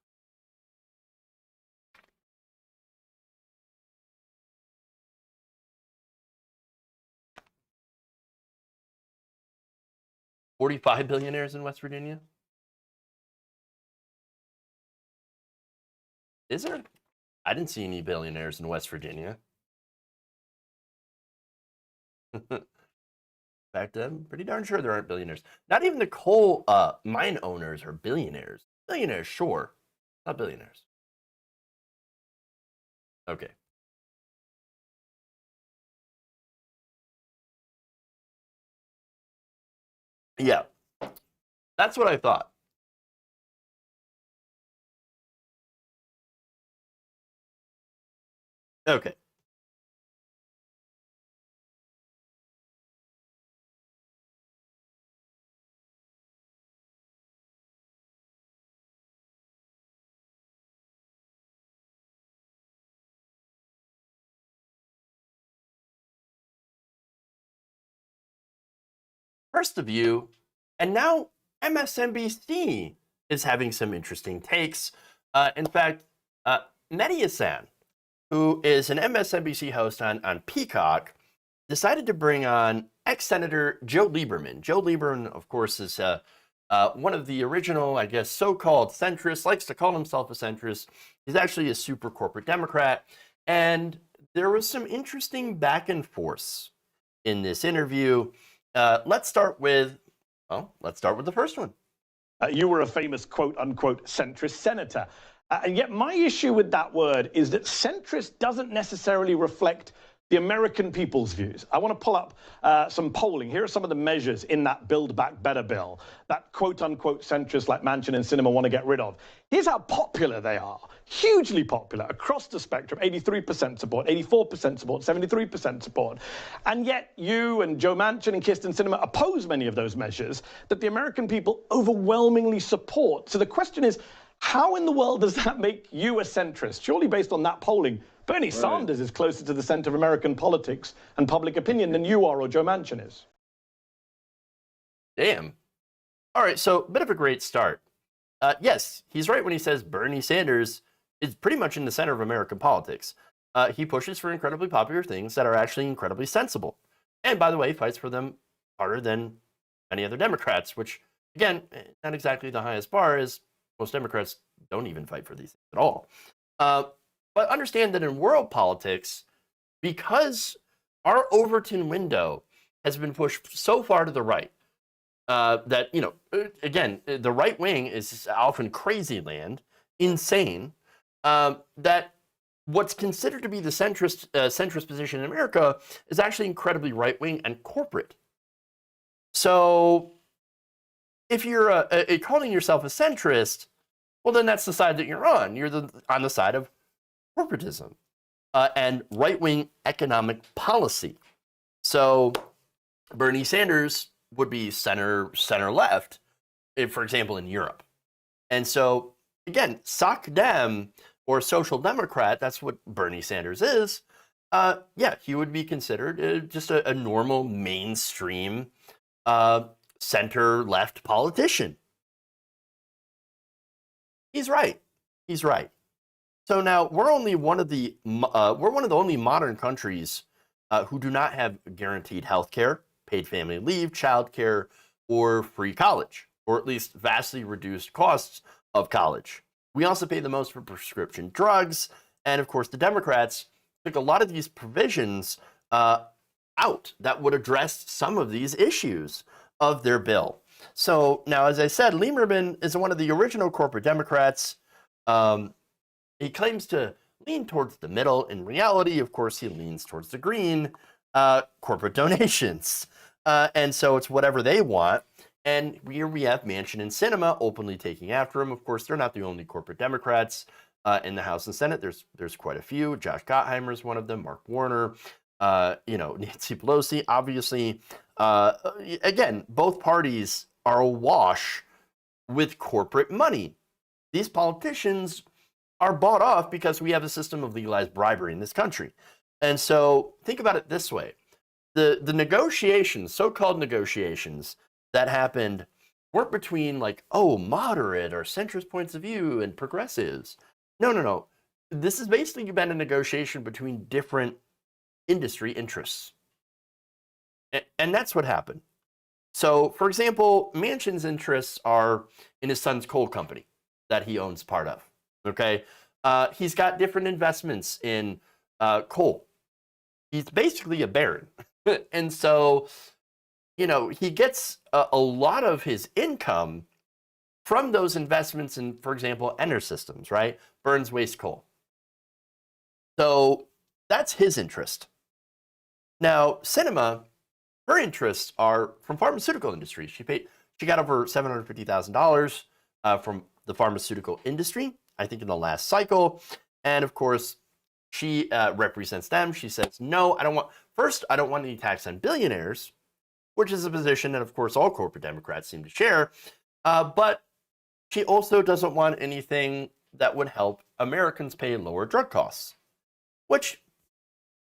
$45 billionaires in West Virginia? Is there? I didn't see any billionaires in West Virginia. In fact, I'm pretty darn sure there aren't billionaires. Not even the coal mine owners are billionaires. Billionaires, sure. Not billionaires. Okay. Yeah. That's what I thought. Okay. First of you, and now MSNBC is having some interesting takes. In fact, Medhi Hasan, who is an MSNBC host on Peacock, decided to bring on ex-Senator Joe Lieberman. Joe Lieberman, of course, is one of the original, I guess, so-called centrists, likes to call himself a centrist. He's actually a super corporate Democrat. And there was some interesting back and forth in this interview. Let's start with the first one. You were a famous quote-unquote centrist senator. And yet my issue with that word is that centrist doesn't necessarily reflect the American people's views. I want to pull up some polling. Here are some of the measures in that Build Back Better bill that quote-unquote centrists like Manchin and Sinema want to get rid of. Here's how popular they are. Hugely popular across the spectrum. 83% support, 84% support, 73% support. And yet you and Joe Manchin and Kirsten Sinema oppose many of those measures that the American people overwhelmingly support. So the question is, how in the world does that make you a centrist? Surely based on that polling, Bernie Sanders is closer to the center of American politics and public opinion than you are or Joe Manchin is. Damn. All right, so a bit of a great start. Yes, he's right when he says Bernie Sanders is pretty much in the center of American politics. He pushes for incredibly popular things that are actually incredibly sensible. And by the way, fights for them harder than any other Democrats, which, again, not exactly the highest bar, as most Democrats don't even fight for these things at all. But understand that in world politics, because our Overton window has been pushed so far to the right, that, you know, again, the right wing is often crazy land, insane, that what's considered to be the centrist position in America is actually incredibly right wing and corporate. So if you're calling yourself a centrist, well, then that's the side that you're on. You're on the side of corporatism and right-wing economic policy. So Bernie Sanders would be center-left, for example, in Europe. And so, again, Soc Dem or Social Democrat, that's what Bernie Sanders is. Yeah, he would be considered just a normal mainstream center-left politician. He's right. He's right. So now we're one of the only modern countries who do not have guaranteed health care, paid family leave, child care, or free college, or at least vastly reduced costs of college. We also pay the most for prescription drugs, and of course the Democrats took a lot of these provisions out that would address some of these issues of their bill. So now, as I said, Lieberman is one of the original corporate Democrats. He claims to lean towards the middle. In reality, of course, he leans towards the green, corporate donations. And so it's whatever they want. And here we have Manchin and Sinema openly taking after him. Of course, they're not the only corporate Democrats in the House and Senate. There's quite a few. Josh Gottheimer is one of them. Mark Warner, Nancy Pelosi. Obviously, again, both parties are awash with corporate money. These politicians are bought off because we have a system of legalized bribery in this country. And so think about it this way. The negotiations, so-called negotiations that happened weren't between like, oh, moderate or centrist points of view and progressives. No. This has basically been a negotiation between different industry interests. And that's what happened. So, for example, Manchin's interests are in his son's coal company that he owns part of. Okay, he's got different investments in coal. He's basically a baron, and so he gets a lot of his income from those investments in, for example, Enersystems, right? Burns waste coal. So that's his interest. Now, Sinema, her interests are from pharmaceutical industry. She got over $750,000 from the pharmaceutical industry, I think in the last cycle. And of course, she represents them. She says, no, I don't want any tax on billionaires, which is a position that, of course, all corporate Democrats seem to share. But she also doesn't want anything that would help Americans pay lower drug costs, which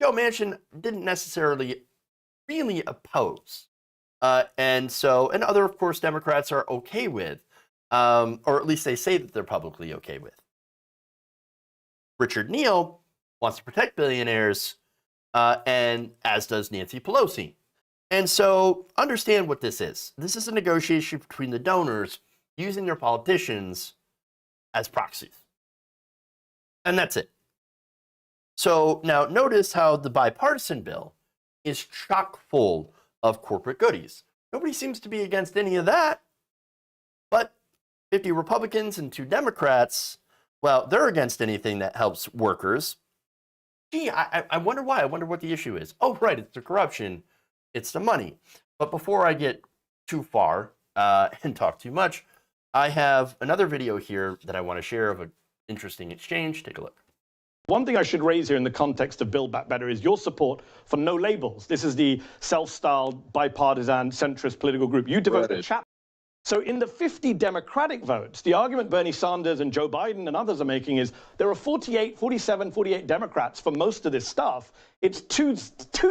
Joe Manchin didn't necessarily really oppose. And other, of course, Democrats are okay with, or at least they say that they're publicly okay with. Richard Neal wants to protect billionaires, and as does Nancy Pelosi. And so understand what this is. This is a negotiation between the donors using their politicians as proxies. And that's it. So now notice how the bipartisan bill is chock full of corporate goodies. Nobody seems to be against any of that. But 50 Republicans and 2 Democrats, well, they're against anything that helps workers. gee, I wonder why. I wonder what the issue is. Oh, right, it's the corruption. It's the money. But before I get too far and talk too much, I have another video here that I want to share of an interesting exchange. Take a look. One thing I should raise here in the context of Build Back Better is your support for No Labels. This is the self-styled, bipartisan, centrist political group. You devote a chapter. So in the 50 Democratic votes, the argument Bernie Sanders and Joe Biden and others are making is there are 48 Democrats for most of this stuff. It's two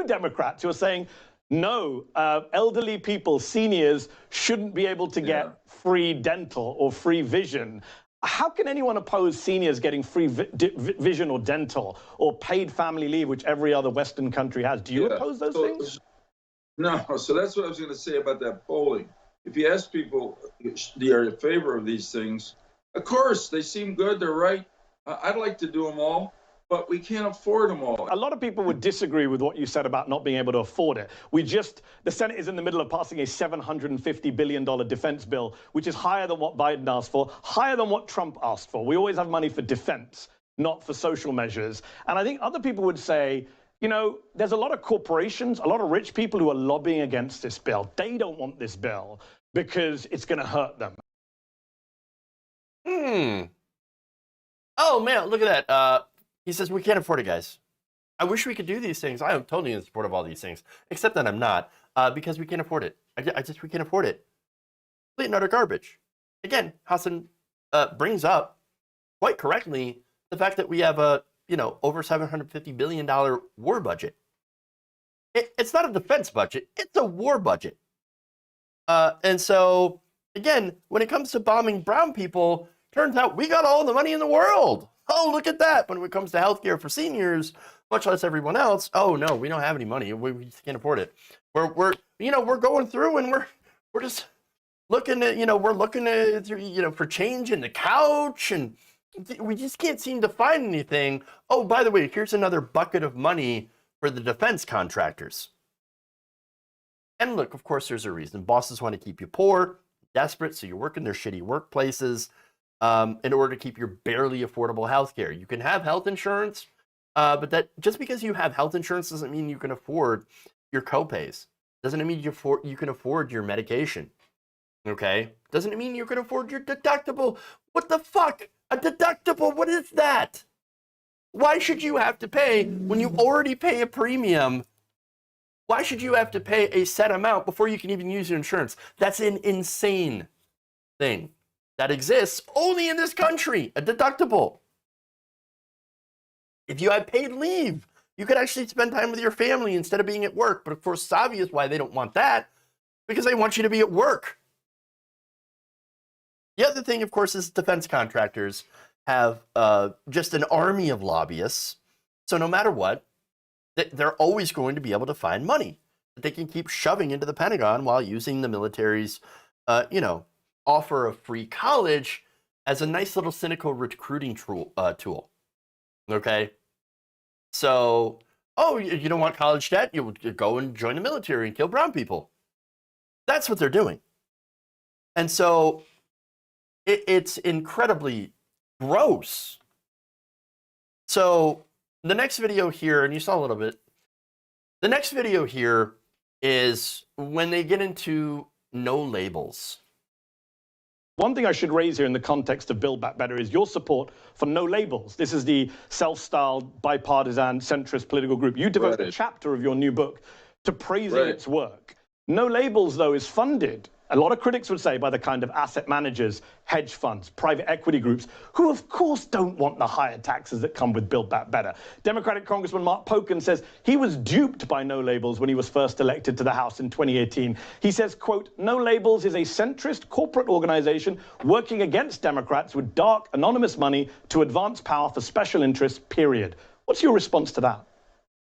Democrats who are saying, no, elderly people, seniors, shouldn't be able to get free dental or free vision. How can anyone oppose seniors getting free vision or dental or paid family leave, which every other Western country has? Do you oppose those things? No, so that's what I was going to say about that polling. If you ask people, they are in favor of these things, of course, they seem good, they're right. I'd like to do them all, but we can't afford them all. A lot of people would disagree with what you said about not being able to afford it. The Senate is in the middle of passing a $750 billion defense bill, which is higher than what Biden asked for, higher than what Trump asked for. We always have money for defense, not for social measures. And I think other people would say, you know, there's a lot of corporations, a lot of rich people who are lobbying against this bill. They don't want this bill because it's going to hurt them. Oh, man, look at that. He says, we can't afford it, guys. I wish we could do these things. I am totally in support of all these things, except that I'm not, because we can't afford it. We can't afford it. Complete and utter garbage. Again, Hasan brings up, quite correctly, the fact that we have a, over $750 billion war budget. It's not a defense budget. It's a war budget. And so, again, when it comes to bombing brown people, turns out we got all the money in the world. Oh, look at that. When it comes to healthcare for seniors, much less everyone else, oh, no, we don't have any money. We just can't afford it. We're going through and we're just looking at, we're looking at, for change in the couch, and we just can't seem to find anything. Oh, by the way, here's another bucket of money for the defense contractors. And look, of course, there's a reason. Bosses want to keep you poor, desperate, so you work in their shitty workplaces in order to keep your barely affordable health care. You can have health insurance, but that just because you have health insurance doesn't mean you can afford your copays. Doesn't mean you can afford your medication. Okay? Doesn't mean you can afford your deductible. What the fuck? A deductible? What is that? Why should you have to pay when you already pay a premium? Why should you have to pay a set amount before you can even use your insurance? That's an insane thing that exists only in this country, a deductible. If you had paid leave, you could actually spend time with your family instead of being at work. But of course, it's obvious why they don't want that, because they want you to be at work. The other thing, of course, is defense contractors have just an army of lobbyists. So no matter what, they're always going to be able to find money that they can keep shoving into the Pentagon while using the military's, offer of free college as a nice little cynical recruiting tool. Okay? So, oh, you don't want college debt? You go and join the military and kill brown people. That's what they're doing. And so it's incredibly gross. So the next video here, and you saw a little bit, the next video here is when they get into no labels. One thing I should raise here in the context of Build Back Better is your support for No Labels. This is the self-styled, bipartisan, centrist political group. You devote a chapter of your new book to praising its work. No Labels, though, is funded, a lot of critics would say, by the kind of asset managers, hedge funds, private equity groups, who of course don't want the higher taxes that come with Build Back Better. Democratic Congressman Mark Pocan says he was duped by No Labels when he was first elected to the House in 2018. He says, quote, No Labels is a centrist corporate organization working against Democrats with dark, anonymous money to advance power for special interests, period. What's your response to that?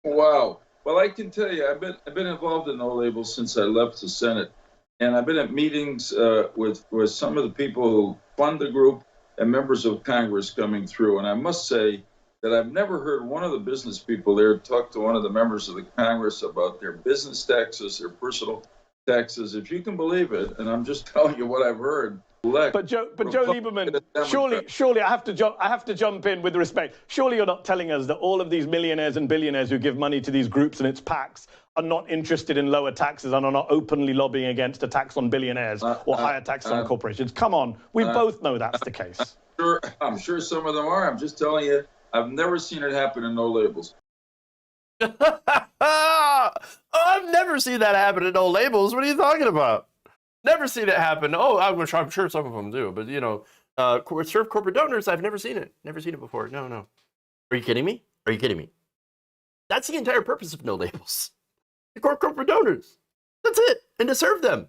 Wow. Well, I can tell you, I've been involved in No Labels since I left the Senate. And I've been at meetings with some of the people who fund the group and members of Congress coming through. And I must say that I've never heard one of the business people there talk to one of the members of the Congress about their business taxes, their personal taxes, if you can believe it. And I'm just telling you what I've heard. But Joe Lieberman, surely I have to jump in with respect. Surely you're not telling us that all of these millionaires and billionaires who give money to these groups and its PACs are not interested in lower taxes and are not openly lobbying against a tax on billionaires or higher taxes on corporations. Come on, we both know that's the case. I'm sure some of them are. I'm just telling you, I've never seen it happen in No Labels. I've never seen that happen in No Labels. What are you talking about? Never seen it happen. Oh, I'm sure some of them do, but you know, serve corporate donors. I've never seen it. Never seen it before. No. Are you kidding me? Are you kidding me? That's the entire purpose of No Labels. To corporate donors. That's it, and to serve them.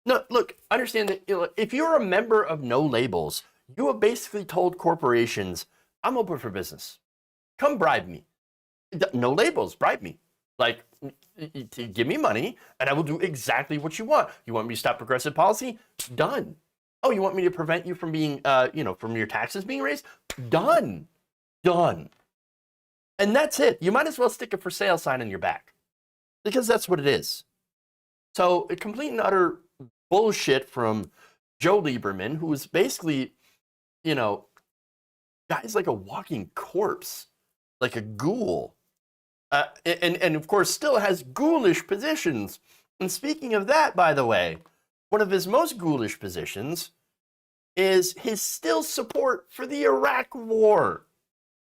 No, look, understand that if you're a member of No Labels, you have basically told corporations, "I'm open for business. Come bribe me. No Labels, bribe me. Like, give me money, and I will do exactly what you want. You want me to stop progressive policy? Done. Oh, you want me to prevent you from being, from your taxes being raised? Done. Done. And that's it. You might as well stick a for sale sign on your back, because that's what it is. So, a complete and utter bullshit from Joe Lieberman, who is basically, guy's like a walking corpse, like a ghoul. And of course still has ghoulish positions. And speaking of that, by the way, one of his most ghoulish positions is his still support for the Iraq War.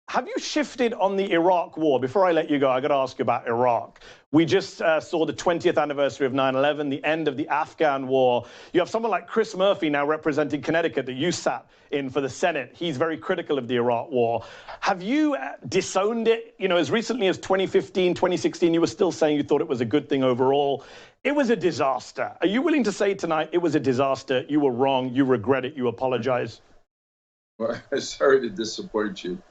Have you shifted on the Iraq War? Before I let you go, I got to ask you about Iraq. We just saw the 20th anniversary of 9/11, the end of the Afghan War. You have someone like Chris Murphy now representing Connecticut that you sat in for the Senate. He's very critical of the Iraq War. Have you disowned it? As recently as 2015, 2016, you were still saying you thought it was a good thing overall. It was a disaster. Are you willing to say tonight it was a disaster, you were wrong, you regret it, you apologize? Well, I'm sorry to disappoint you.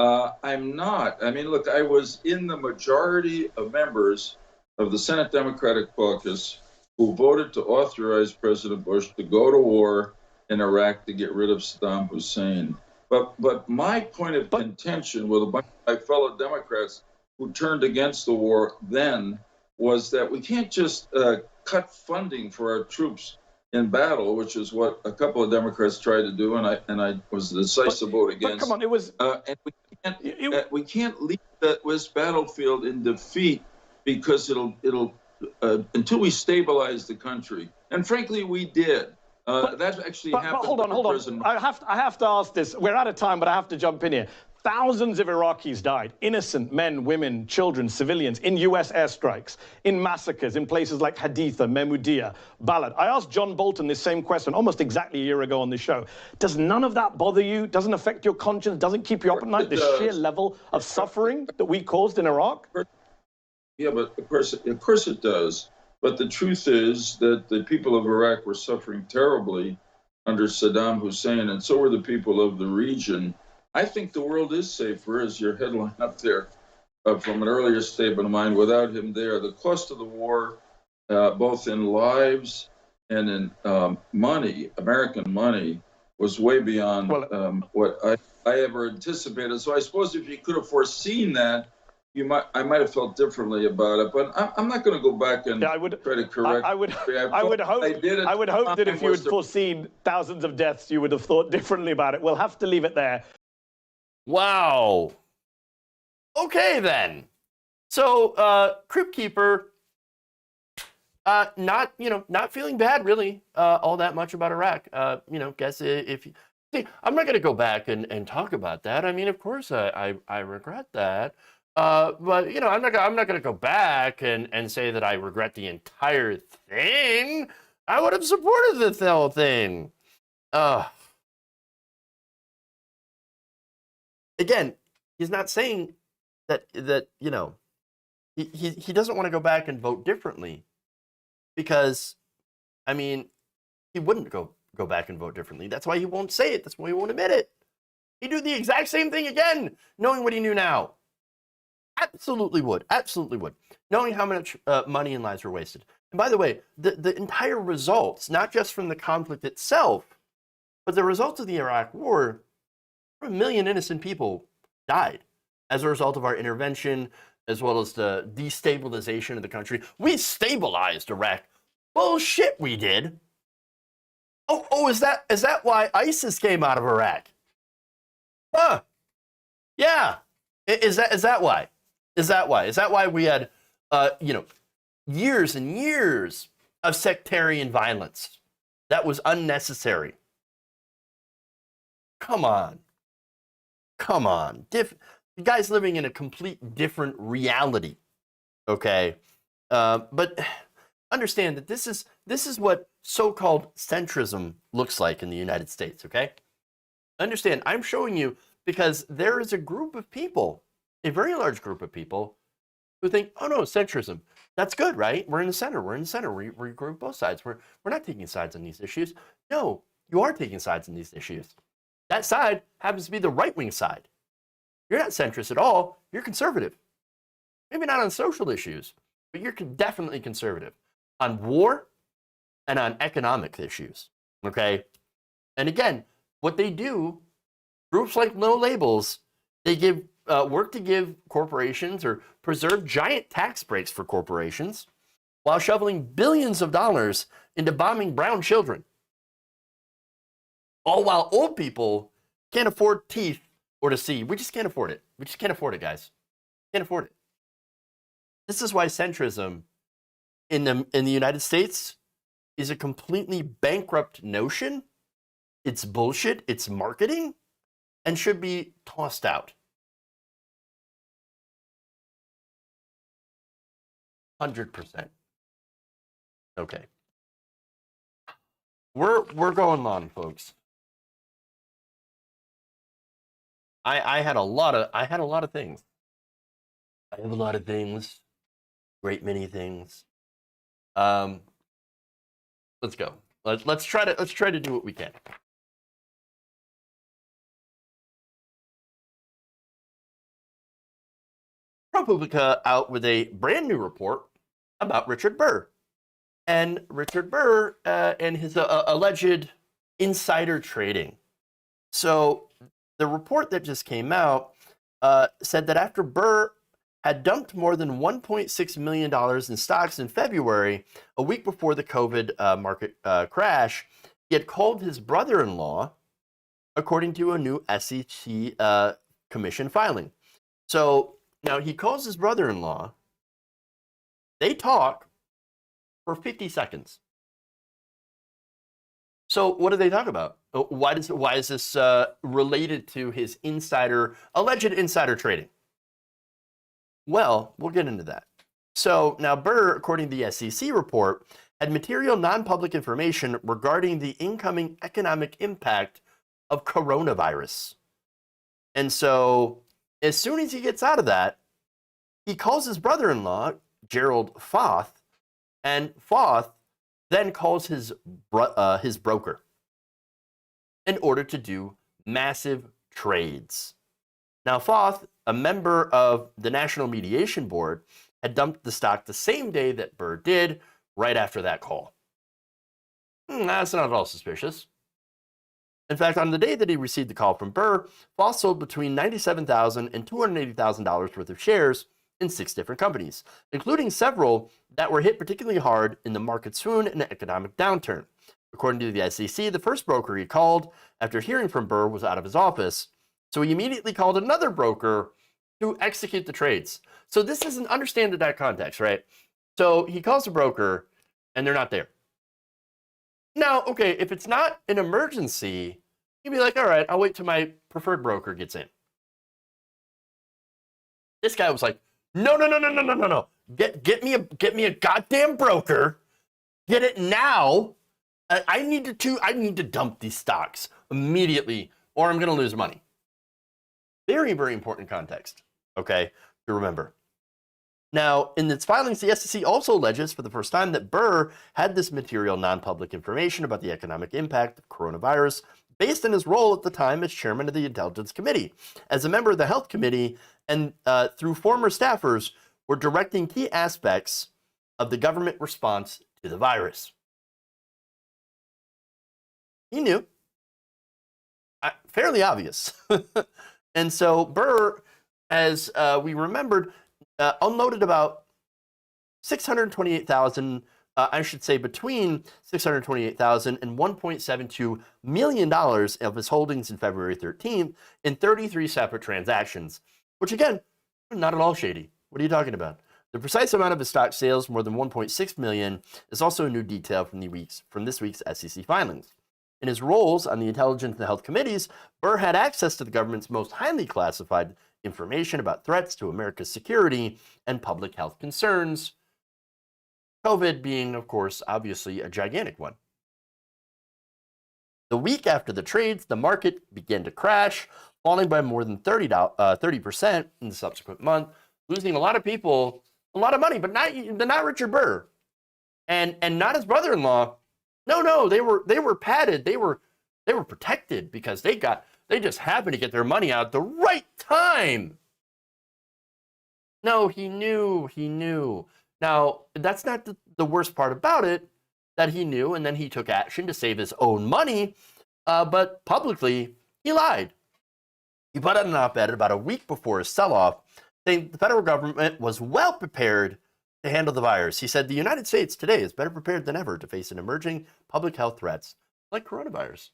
I'm not. I mean, look, I was in the majority of members of the Senate Democratic Caucus who voted to authorize President Bush to go to war in Iraq to get rid of Saddam Hussein. But my point of contention with a bunch of my fellow Democrats who turned against the war then was that we can't just cut funding for our troops in battle, which is what a couple of Democrats tried to do, and I was the decisive vote against. But come on, it was. And we can't leave this battlefield in defeat because it'll until we stabilize the country. And frankly, we did. That actually happened. But hold on. I have to ask this. We're out of time, but I have to jump in here. Thousands of Iraqis died, innocent men, women, children, civilians, in U.S. airstrikes, in massacres, in places like Haditha, Mahmudiyah, Balad. I asked John Bolton this same question almost exactly a year ago on the show. Does none of that bother you? Doesn't affect your conscience? Doesn't keep you up at night? The sheer level of suffering that we caused in Iraq? Yeah, but of course it does. But the truth is that the people of Iraq were suffering terribly under Saddam Hussein, and so were the people of the region. I think the world is safer, as your headline up there from an earlier statement of mine, without him there. The cost of the war, both in lives and in money, American money, was way beyond what I ever anticipated. So I suppose if you could have foreseen that, I might have felt differently about it. But I'm not going to go back and try to correct. I would hope that if you had foreseen thousands of deaths, you would have thought differently about it. We'll have to leave it there. Wow. Okay, then. So, Crypt Keeper, not feeling bad, really, all that much about Iraq. Guess if you... See, I'm not going to go back and talk about that. I mean, of course, I regret that. But, I'm not going to go back and say that I regret the entire thing. I would have supported the whole thing. Again, he's not saying that he doesn't want to go back and vote differently, because, I mean, he wouldn't go back and vote differently. That's why he won't say it. That's why he won't admit it. He'd do the exact same thing again, knowing what he knew now. Absolutely would. Absolutely would. Knowing how much money and lives were wasted. And by the way, the entire results, not just from the conflict itself, but the results of the Iraq War, 1 million innocent people died as a result of our intervention, as well as the destabilization of the country. We stabilized Iraq. Bullshit, we did. Oh, is that why ISIS came out of Iraq? Huh. Yeah. Is that why? Is that why we had years and years of sectarian violence that was unnecessary? Come on. You guys living in a complete different reality. Okay. But understand that this is what so-called centrism looks like in the United States, okay? Understand, I'm showing you because there is a group of people, a very large group of people, who think, oh no, centrism, that's good, right? We're in the center, we group both sides. We're not taking sides on these issues. No, you are taking sides on these issues. That side happens to be the right-wing side. You're not centrist at all, you're conservative. Maybe not on social issues, but you're definitely conservative on war and on economic issues, okay? And again, what they do, groups like No Labels, they give work to give corporations or preserve giant tax breaks for corporations while shoveling billions of dollars into bombing brown children. All while old people can't afford teeth or to see. We just can't afford it. We just can't afford it, guys. Can't afford it. This is why centrism in the United States is a completely bankrupt notion. It's bullshit. It's marketing and should be tossed out. 100%. Okay. We're going on, folks. I had a lot of things. I have a lot of things. Great many things. Let's go. Let's try to do what we can. ProPublica out with a brand new report about Richard Burr. And Richard Burr and his alleged insider trading. So the report that just came out said that after Burr had dumped more than $1.6 million in stocks in February, a week before the COVID market crash, he had called his brother-in-law, according to a new SEC commission filing. So now he calls his brother-in-law. They talk for 50 seconds. So what do they talk about? Why is this related to his alleged insider trading? Well, we'll get into that. So now Burr, according to the SEC report, had material non-public information regarding the incoming economic impact of coronavirus. And so as soon as he gets out of that, he calls his brother-in-law, Gerald Foth, and Foth then calls his broker in order to do massive trades. Now, Foth, a member of the National Mediation Board, had dumped the stock the same day that Burr did, right after that call. That's not at all suspicious. In fact, on the day that he received the call from Burr, Foth sold between $97,000 and $280,000 worth of shares in 6 different companies, including several that were hit particularly hard in the market swoon and economic downturn. According to the SEC, the first broker he called after hearing from Burr was out of his office, so he immediately called another broker to execute the trades. So this isn't, understand that context, right? So he calls a broker and they're not there. Now, okay, if it's not an emergency, you'd be like, all right, I'll wait till my preferred broker gets in. This guy was like, no. Get me a goddamn broker. Get it now. I need to dump these stocks immediately or I'm going to lose money. Very, very important context, okay, to remember. Now, in its filings, the SEC also alleges for the first time that Burr had this material non-public information about the economic impact of coronavirus based on his role at the time as chairman of the Intelligence Committee. As a member of the Health Committee and through former staffers, were directing key aspects of the government response to the virus. He knew. Fairly obvious. And so Burr, as we remembered, unloaded about $628,000 I should say between $628,000 and $1.72 million of his holdings in February 13th in 33 separate transactions, which again, not at all shady. What are you talking about? The precise amount of his stock sales, more than $1.6 million, is also a new detail from this week's SEC filings. In his roles on the Intelligence and Health Committees, Burr had access to the government's most highly classified information about threats to America's security and public health concerns, COVID being, of course, obviously a gigantic one. The week after the trades, the market began to crash, falling by more than 30% in the subsequent month, losing a lot of people a lot of money, but not Richard Burr, and not his brother-in-law. No, they were padded, they were protected because they just happened to get their money out at the right time. No, he knew. Now, that's not the worst part about it, that he knew, and then he took action to save his own money, but publicly, he lied. He put out an op-ed about a week before his sell-off, saying the federal government was well prepared to handle the virus. He said the United States today is better prepared than ever to face an emerging public health threats like coronavirus.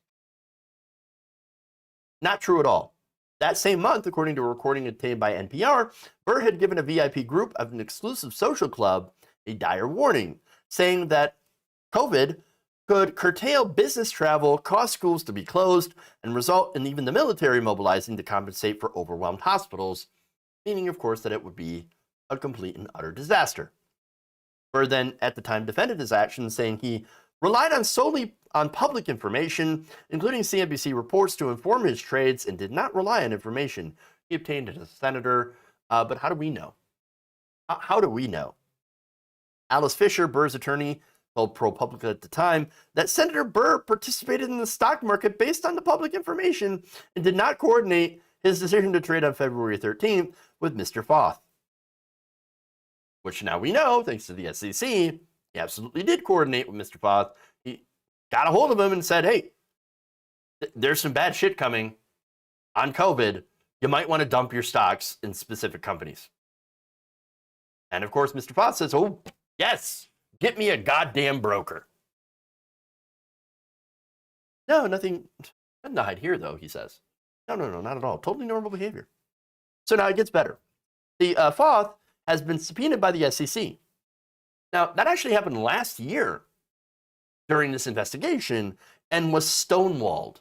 Not true at all. That same month, according to a recording obtained by NPR, Burr had given a VIP group of an exclusive social club a dire warning, saying that COVID could curtail business travel, cause schools to be closed, and result in even the military mobilizing to compensate for overwhelmed hospitals, meaning, of course, that it would be a complete and utter disaster. Burr then, at the time, defended his actions, saying he relied solely on public information, including CNBC reports, to inform his trades and did not rely on information he obtained as a senator. But how do we know? How do we know? Alice Fisher, Burr's attorney, told ProPublica at the time that Senator Burr participated in the stock market based on the public information and did not coordinate his decision to trade on February 13th with Mr. Foth. Which now we know, thanks to the SEC, he absolutely did coordinate with Mr. Foth. He got a hold of him and said, hey, there's some bad shit coming on COVID. You might want to dump your stocks in specific companies. And of course, Mr. Foth says, oh, yes, get me a goddamn broker. No, nothing to hide here, though, he says. No, not at all. Totally normal behavior. So now it gets better. The Foth has been subpoenaed by the SEC. Now, that actually happened last year during this investigation and was stonewalled.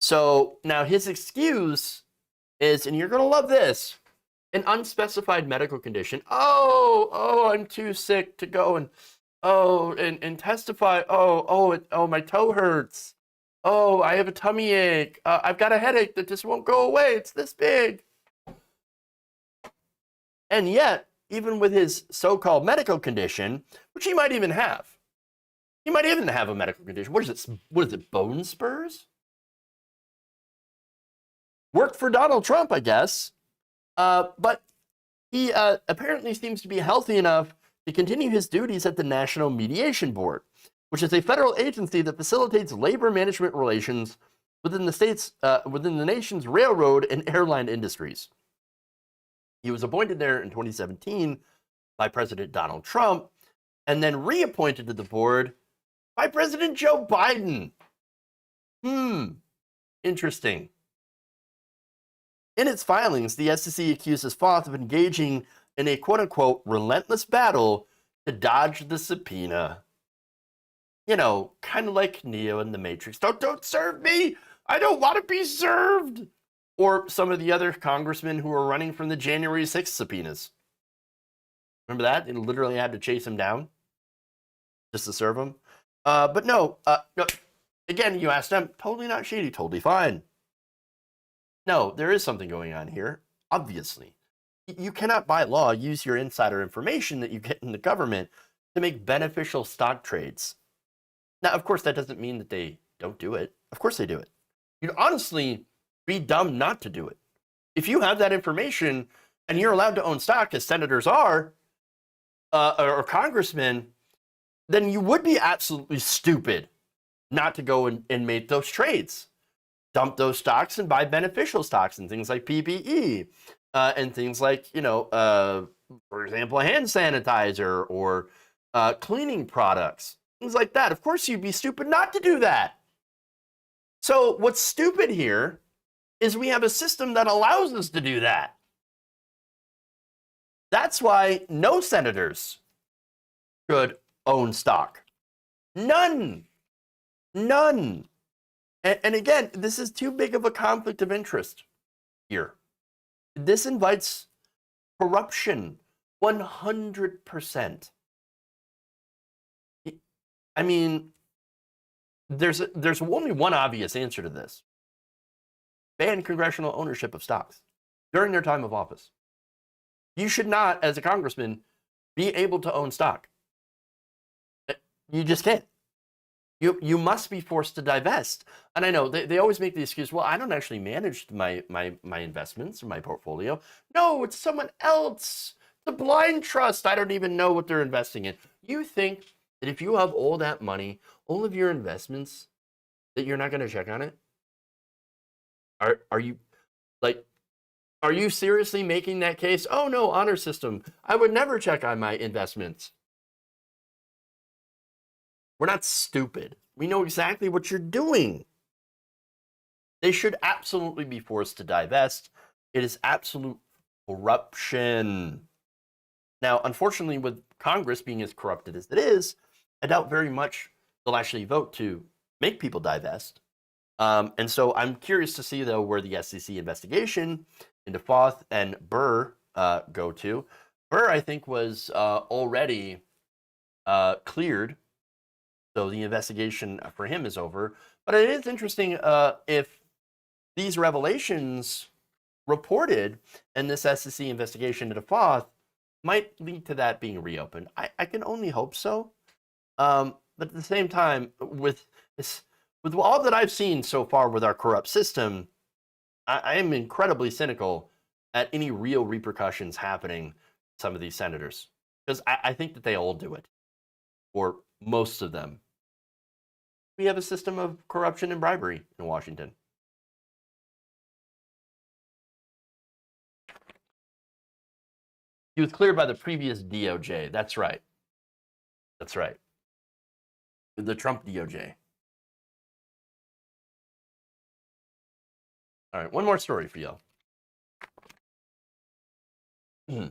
So now his excuse is, and you're going to love this, an unspecified medical condition. Oh, I'm too sick to go and testify. Oh, my toe hurts. Oh, I have a tummy ache. I've got a headache that just won't go away. It's this big. And yet, even with his so-called medical condition, which he might even have a medical condition. What is it, bone spurs? Worked for Donald Trump, I guess. But he apparently seems to be healthy enough to continue his duties at the National Mediation Board, which is a federal agency that facilitates labor management relations within the nation's railroad and airline industries. He was appointed there in 2017 by President Donald Trump and then reappointed to the board by President Joe Biden. Interesting. In its filings, the SEC accuses Foth of engaging in a quote-unquote relentless battle to dodge the subpoena. You know, kind of like Neo in the Matrix. Don't serve me! I don't want to be served! Or some of the other congressmen who were running from the January 6th subpoenas. Remember that? They literally had to chase him down just to serve him. But no, again, you asked them, totally not shady, totally fine. No, there is something going on here, obviously. You cannot, by law, use your insider information that you get in the government to make beneficial stock trades. Now, of course, that doesn't mean that they don't do it. Of course they do it. You'd honestly be dumb not to do it. If you have that information and you're allowed to own stock, as senators are, or congressmen, then you would be absolutely stupid not to go and make those trades. Dump those stocks and buy beneficial stocks and things like PPE and things like, for example, a hand sanitizer or cleaning products, things like that. Of course, you'd be stupid not to do that. So what's stupid here is we have a system that allows us to do that. That's why no senators should own stock. None. None. And again, this is too big of a conflict of interest here. This invites corruption 100%. I mean, there's only one obvious answer to this. Ban congressional ownership of stocks during their time of office. You should not, as a congressman, be able to own stock. You just can't. You must be forced to divest. And I know they always make the excuse, well, I don't actually manage my investments or my portfolio. No, it's someone else. It's a blind trust. I don't even know what they're investing in. You think that if you have all that money, all of your investments, that you're not going to check on it? Are you seriously making that case? Oh no, honor system. I would never check on my investments. We're not stupid. We know exactly what you're doing. They should absolutely be forced to divest. It is absolute corruption. Now, unfortunately, with Congress being as corrupted as it is, I doubt very much they'll actually vote to make people divest. And so I'm curious to see, though, where the SEC investigation into Foth and Burr go to. Burr, I think, was already cleared, so the investigation for him is over. But it is interesting if these revelations reported in this SEC investigation into Foth might lead to that being reopened. I can only hope so. But at the same time, with all that I've seen so far with our corrupt system, I am incredibly cynical at any real repercussions happening to some of these senators. Because I think that they all do it, or most of them. We have a system of corruption and bribery in Washington. He was cleared by the previous DOJ. That's right. That's right. The Trump DOJ. All right, one more story for y'all. We're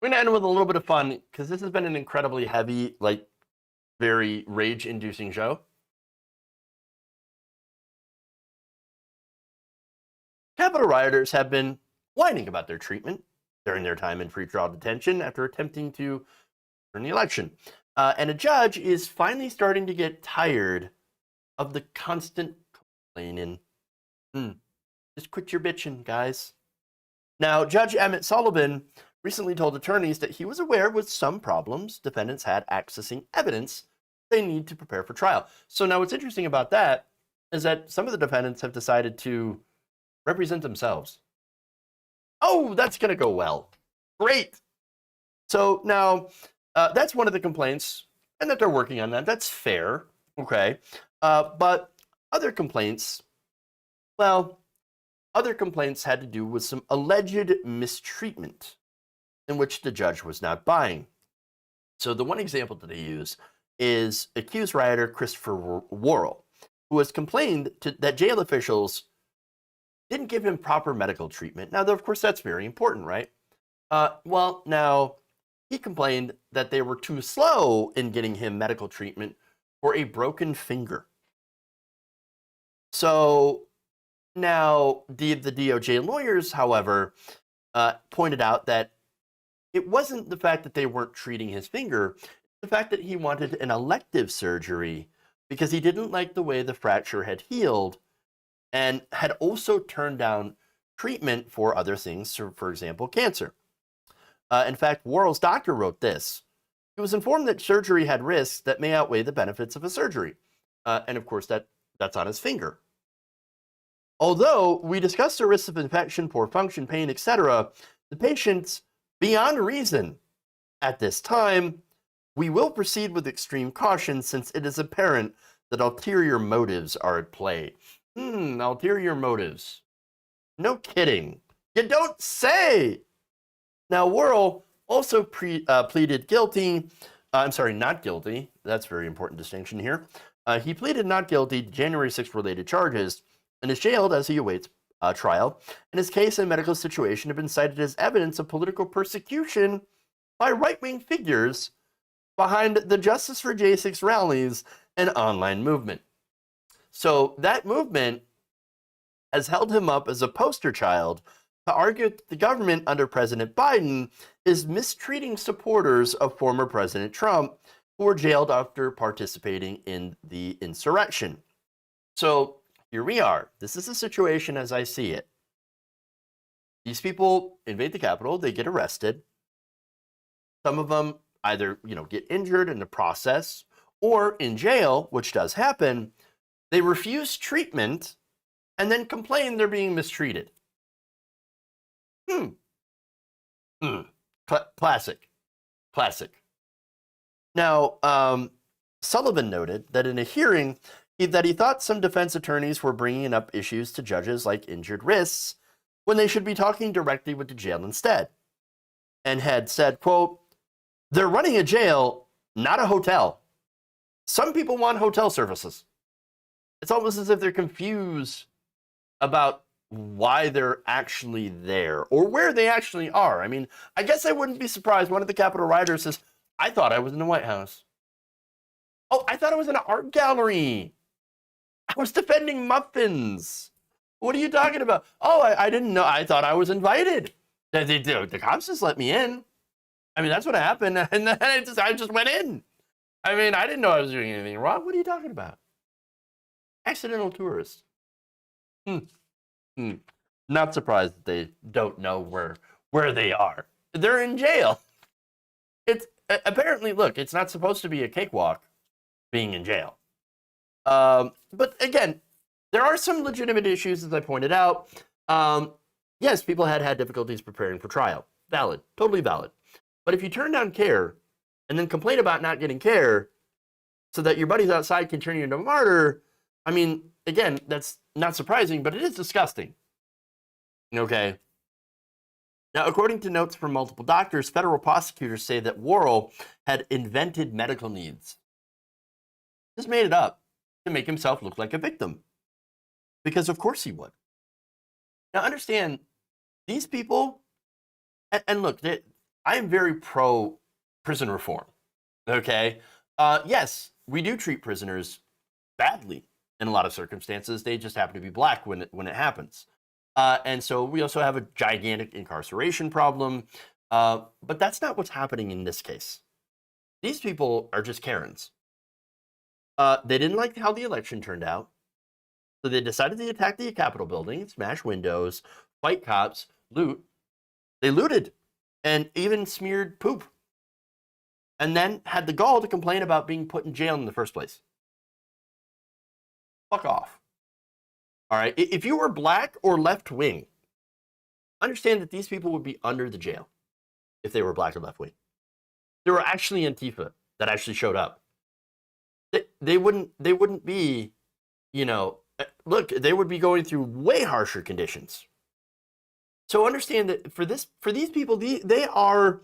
going to end with a little bit of fun, because this has been an incredibly heavy, very rage-inducing show. Capitol rioters have been whining about their treatment during their time in pretrial detention after attempting to turn the election. And a judge is finally starting to get tired of the constant complaining. Just quit your bitching, guys. Now, Judge Emmett Sullivan recently told attorneys that he was aware with some problems defendants had accessing evidence they need to prepare for trial. So now what's interesting about that is that some of the defendants have decided to represent themselves. Oh, that's going to go well. Great. So now that's one of the complaints, and that they're working on that. That's fair. Okay. But other complaints, other complaints had to do with some alleged mistreatment in which the judge was not buying. So the one example that they use is accused rioter Christopher Worrell, who has complained that jail officials didn't give him proper medical treatment. Now, of course, that's very important, right? Now, he complained that they were too slow in getting him medical treatment for a broken finger. So now the DOJ lawyers, however, pointed out that it wasn't the fact that they weren't treating his finger, the fact that he wanted an elective surgery because he didn't like the way the fracture had healed and had also turned down treatment for other things, for example, cancer. In fact, Worrell's doctor wrote this. He was informed that surgery had risks that may outweigh the benefits of a surgery. And of course, that's on his finger. Although we discussed the risks of infection, poor function, pain, etc., the patient's beyond reason at this time, we will proceed with extreme caution since it is apparent that ulterior motives are at play. Ulterior motives. No kidding. You don't say. Now, Worrell also pleaded guilty. I'm sorry, not guilty. That's a very important distinction here. He pleaded not guilty to January 6th related charges and is jailed as he awaits trial. And his case and medical situation have been cited as evidence of political persecution by right-wing figures behind the Justice for J6 rallies and online movement. So that movement has held him up as a poster child to argue that the government under President Biden is mistreating supporters of former President Trump who were jailed after participating in the insurrection. So here we are. This is the situation as I see it. These people invade the Capitol, they get arrested. Some of them either, get injured in the process or in jail, which does happen. They refuse treatment and then complain they're being mistreated. Classic. Now, Sullivan noted that in a hearing that he thought some defense attorneys were bringing up issues to judges like injured wrists when they should be talking directly with the jail instead, and had said, quote, "They're running a jail, not a hotel. Some people want hotel services." It's almost as if they're confused about why they're actually there or where they actually are. I mean, I guess I wouldn't be surprised. One of the Capitol rioters says, "I thought I was in the White House. Oh, I thought I was in an art gallery. I was defending muffins. What are you talking about? Oh, I didn't know. I thought I was invited. The cops just let me in. I mean, that's what happened. And then I just went in. I mean, I didn't know I was doing anything wrong. What are you talking about? Accidental tourist." Not surprised that they don't know where they are. They're in jail. It's apparently, look, it's not supposed to be a cakewalk being in jail. But again, there are some legitimate issues, as I pointed out. Yes, people had difficulties preparing for trial. Valid, totally valid. But if you turn down care and then complain about not getting care so that your buddies outside can turn you into a martyr, I mean, again, that's not surprising, but it is disgusting. Okay. Now, according to notes from multiple doctors, federal prosecutors say that Worrell had invented medical needs. Just made it up to make himself look like a victim. Because of course he would. Now, understand, these people, and look, I am very pro prison reform. Okay. Yes, we do treat prisoners badly in a lot of circumstances. They just happen to be black when it happens. And so we also have a gigantic incarceration problem. But that's not what's happening in this case. These people are just Karens. They didn't like how the election turned out. So they decided to attack the Capitol building, smash windows, fight cops, loot. They looted and even smeared poop. And then had the gall to complain about being put in jail in the first place. Fuck off. All right. If you were black or left wing, understand that these people would be under the jail if they were black or left wing. There were actually Antifa that actually showed up. They wouldn't be, look, they would be going through way harsher conditions. So understand that for these people, they are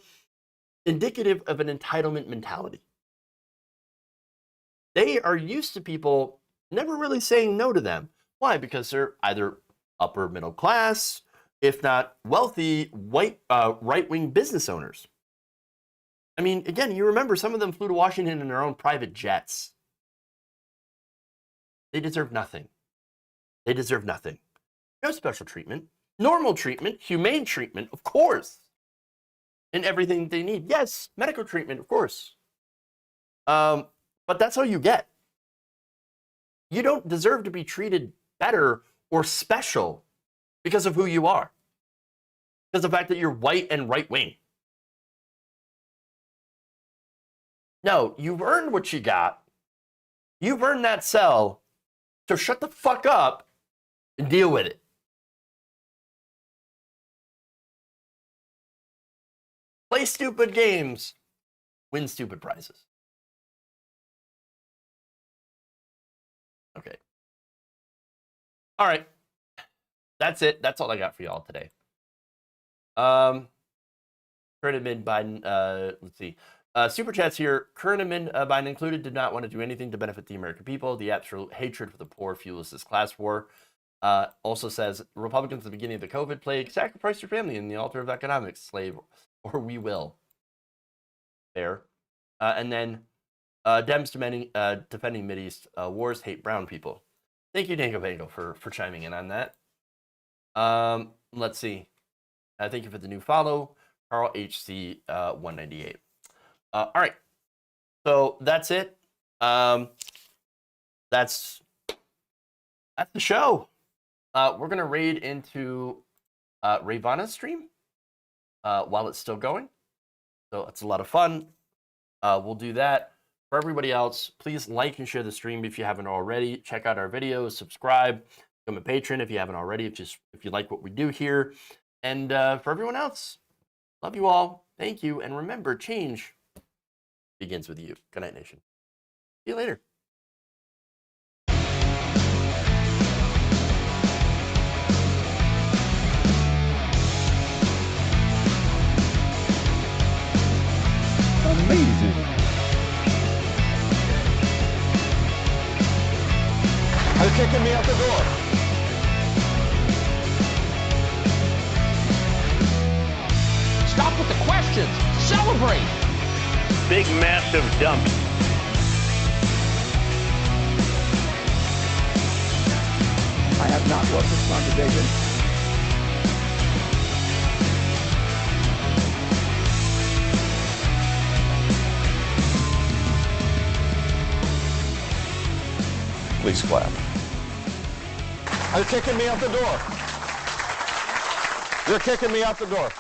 indicative of an entitlement mentality. They are used to people never really saying no to them. Why? Because they're either upper middle class, if not wealthy, white right-wing business owners. I mean, again, you remember some of them flew to Washington in their own private jets. They deserve nothing. They deserve nothing. No special treatment. Normal treatment, humane treatment, of course. And everything they need. Yes, medical treatment, of course. But that's all you get. You don't deserve to be treated better or special because of who you are. Because of the fact that you're white and right-wing. No, you've earned what you got. You've earned that cell. So shut the fuck up and deal with it. Play stupid games. Win stupid prizes. Okay. All right. That's it. That's all I got for y'all today. Current admin Biden, let's see. Super chats here. Current admin Biden included did not want to do anything to benefit the American people. The absolute hatred for the poor fuels this class war. Also says Republicans at the beginning of the COVID plague sacrificed your family in the altar of economics, slave, or we will. Fair. And then Dems defending Mideast wars hate brown people. Thank you, Dango Bango, for chiming in on that. Let's see. Thank you for the new follow, Carl HC 198. All right. So that's it. That's the show. We're gonna raid into Ravana's stream while it's still going. So it's a lot of fun. We'll do that. For everybody else, please like and share the stream if you haven't already. Check out our videos, subscribe, become a patron if you haven't already, if you like what we do here. And for everyone else, love you all. Thank you. And remember, change begins with you. Good night, nation. See you later. Amazing. They're kicking me out the door. Stop with the questions. Celebrate. Big, massive dump. I have not looked at subdivision. Please clap. They're kicking me out the door. They're kicking me out the door.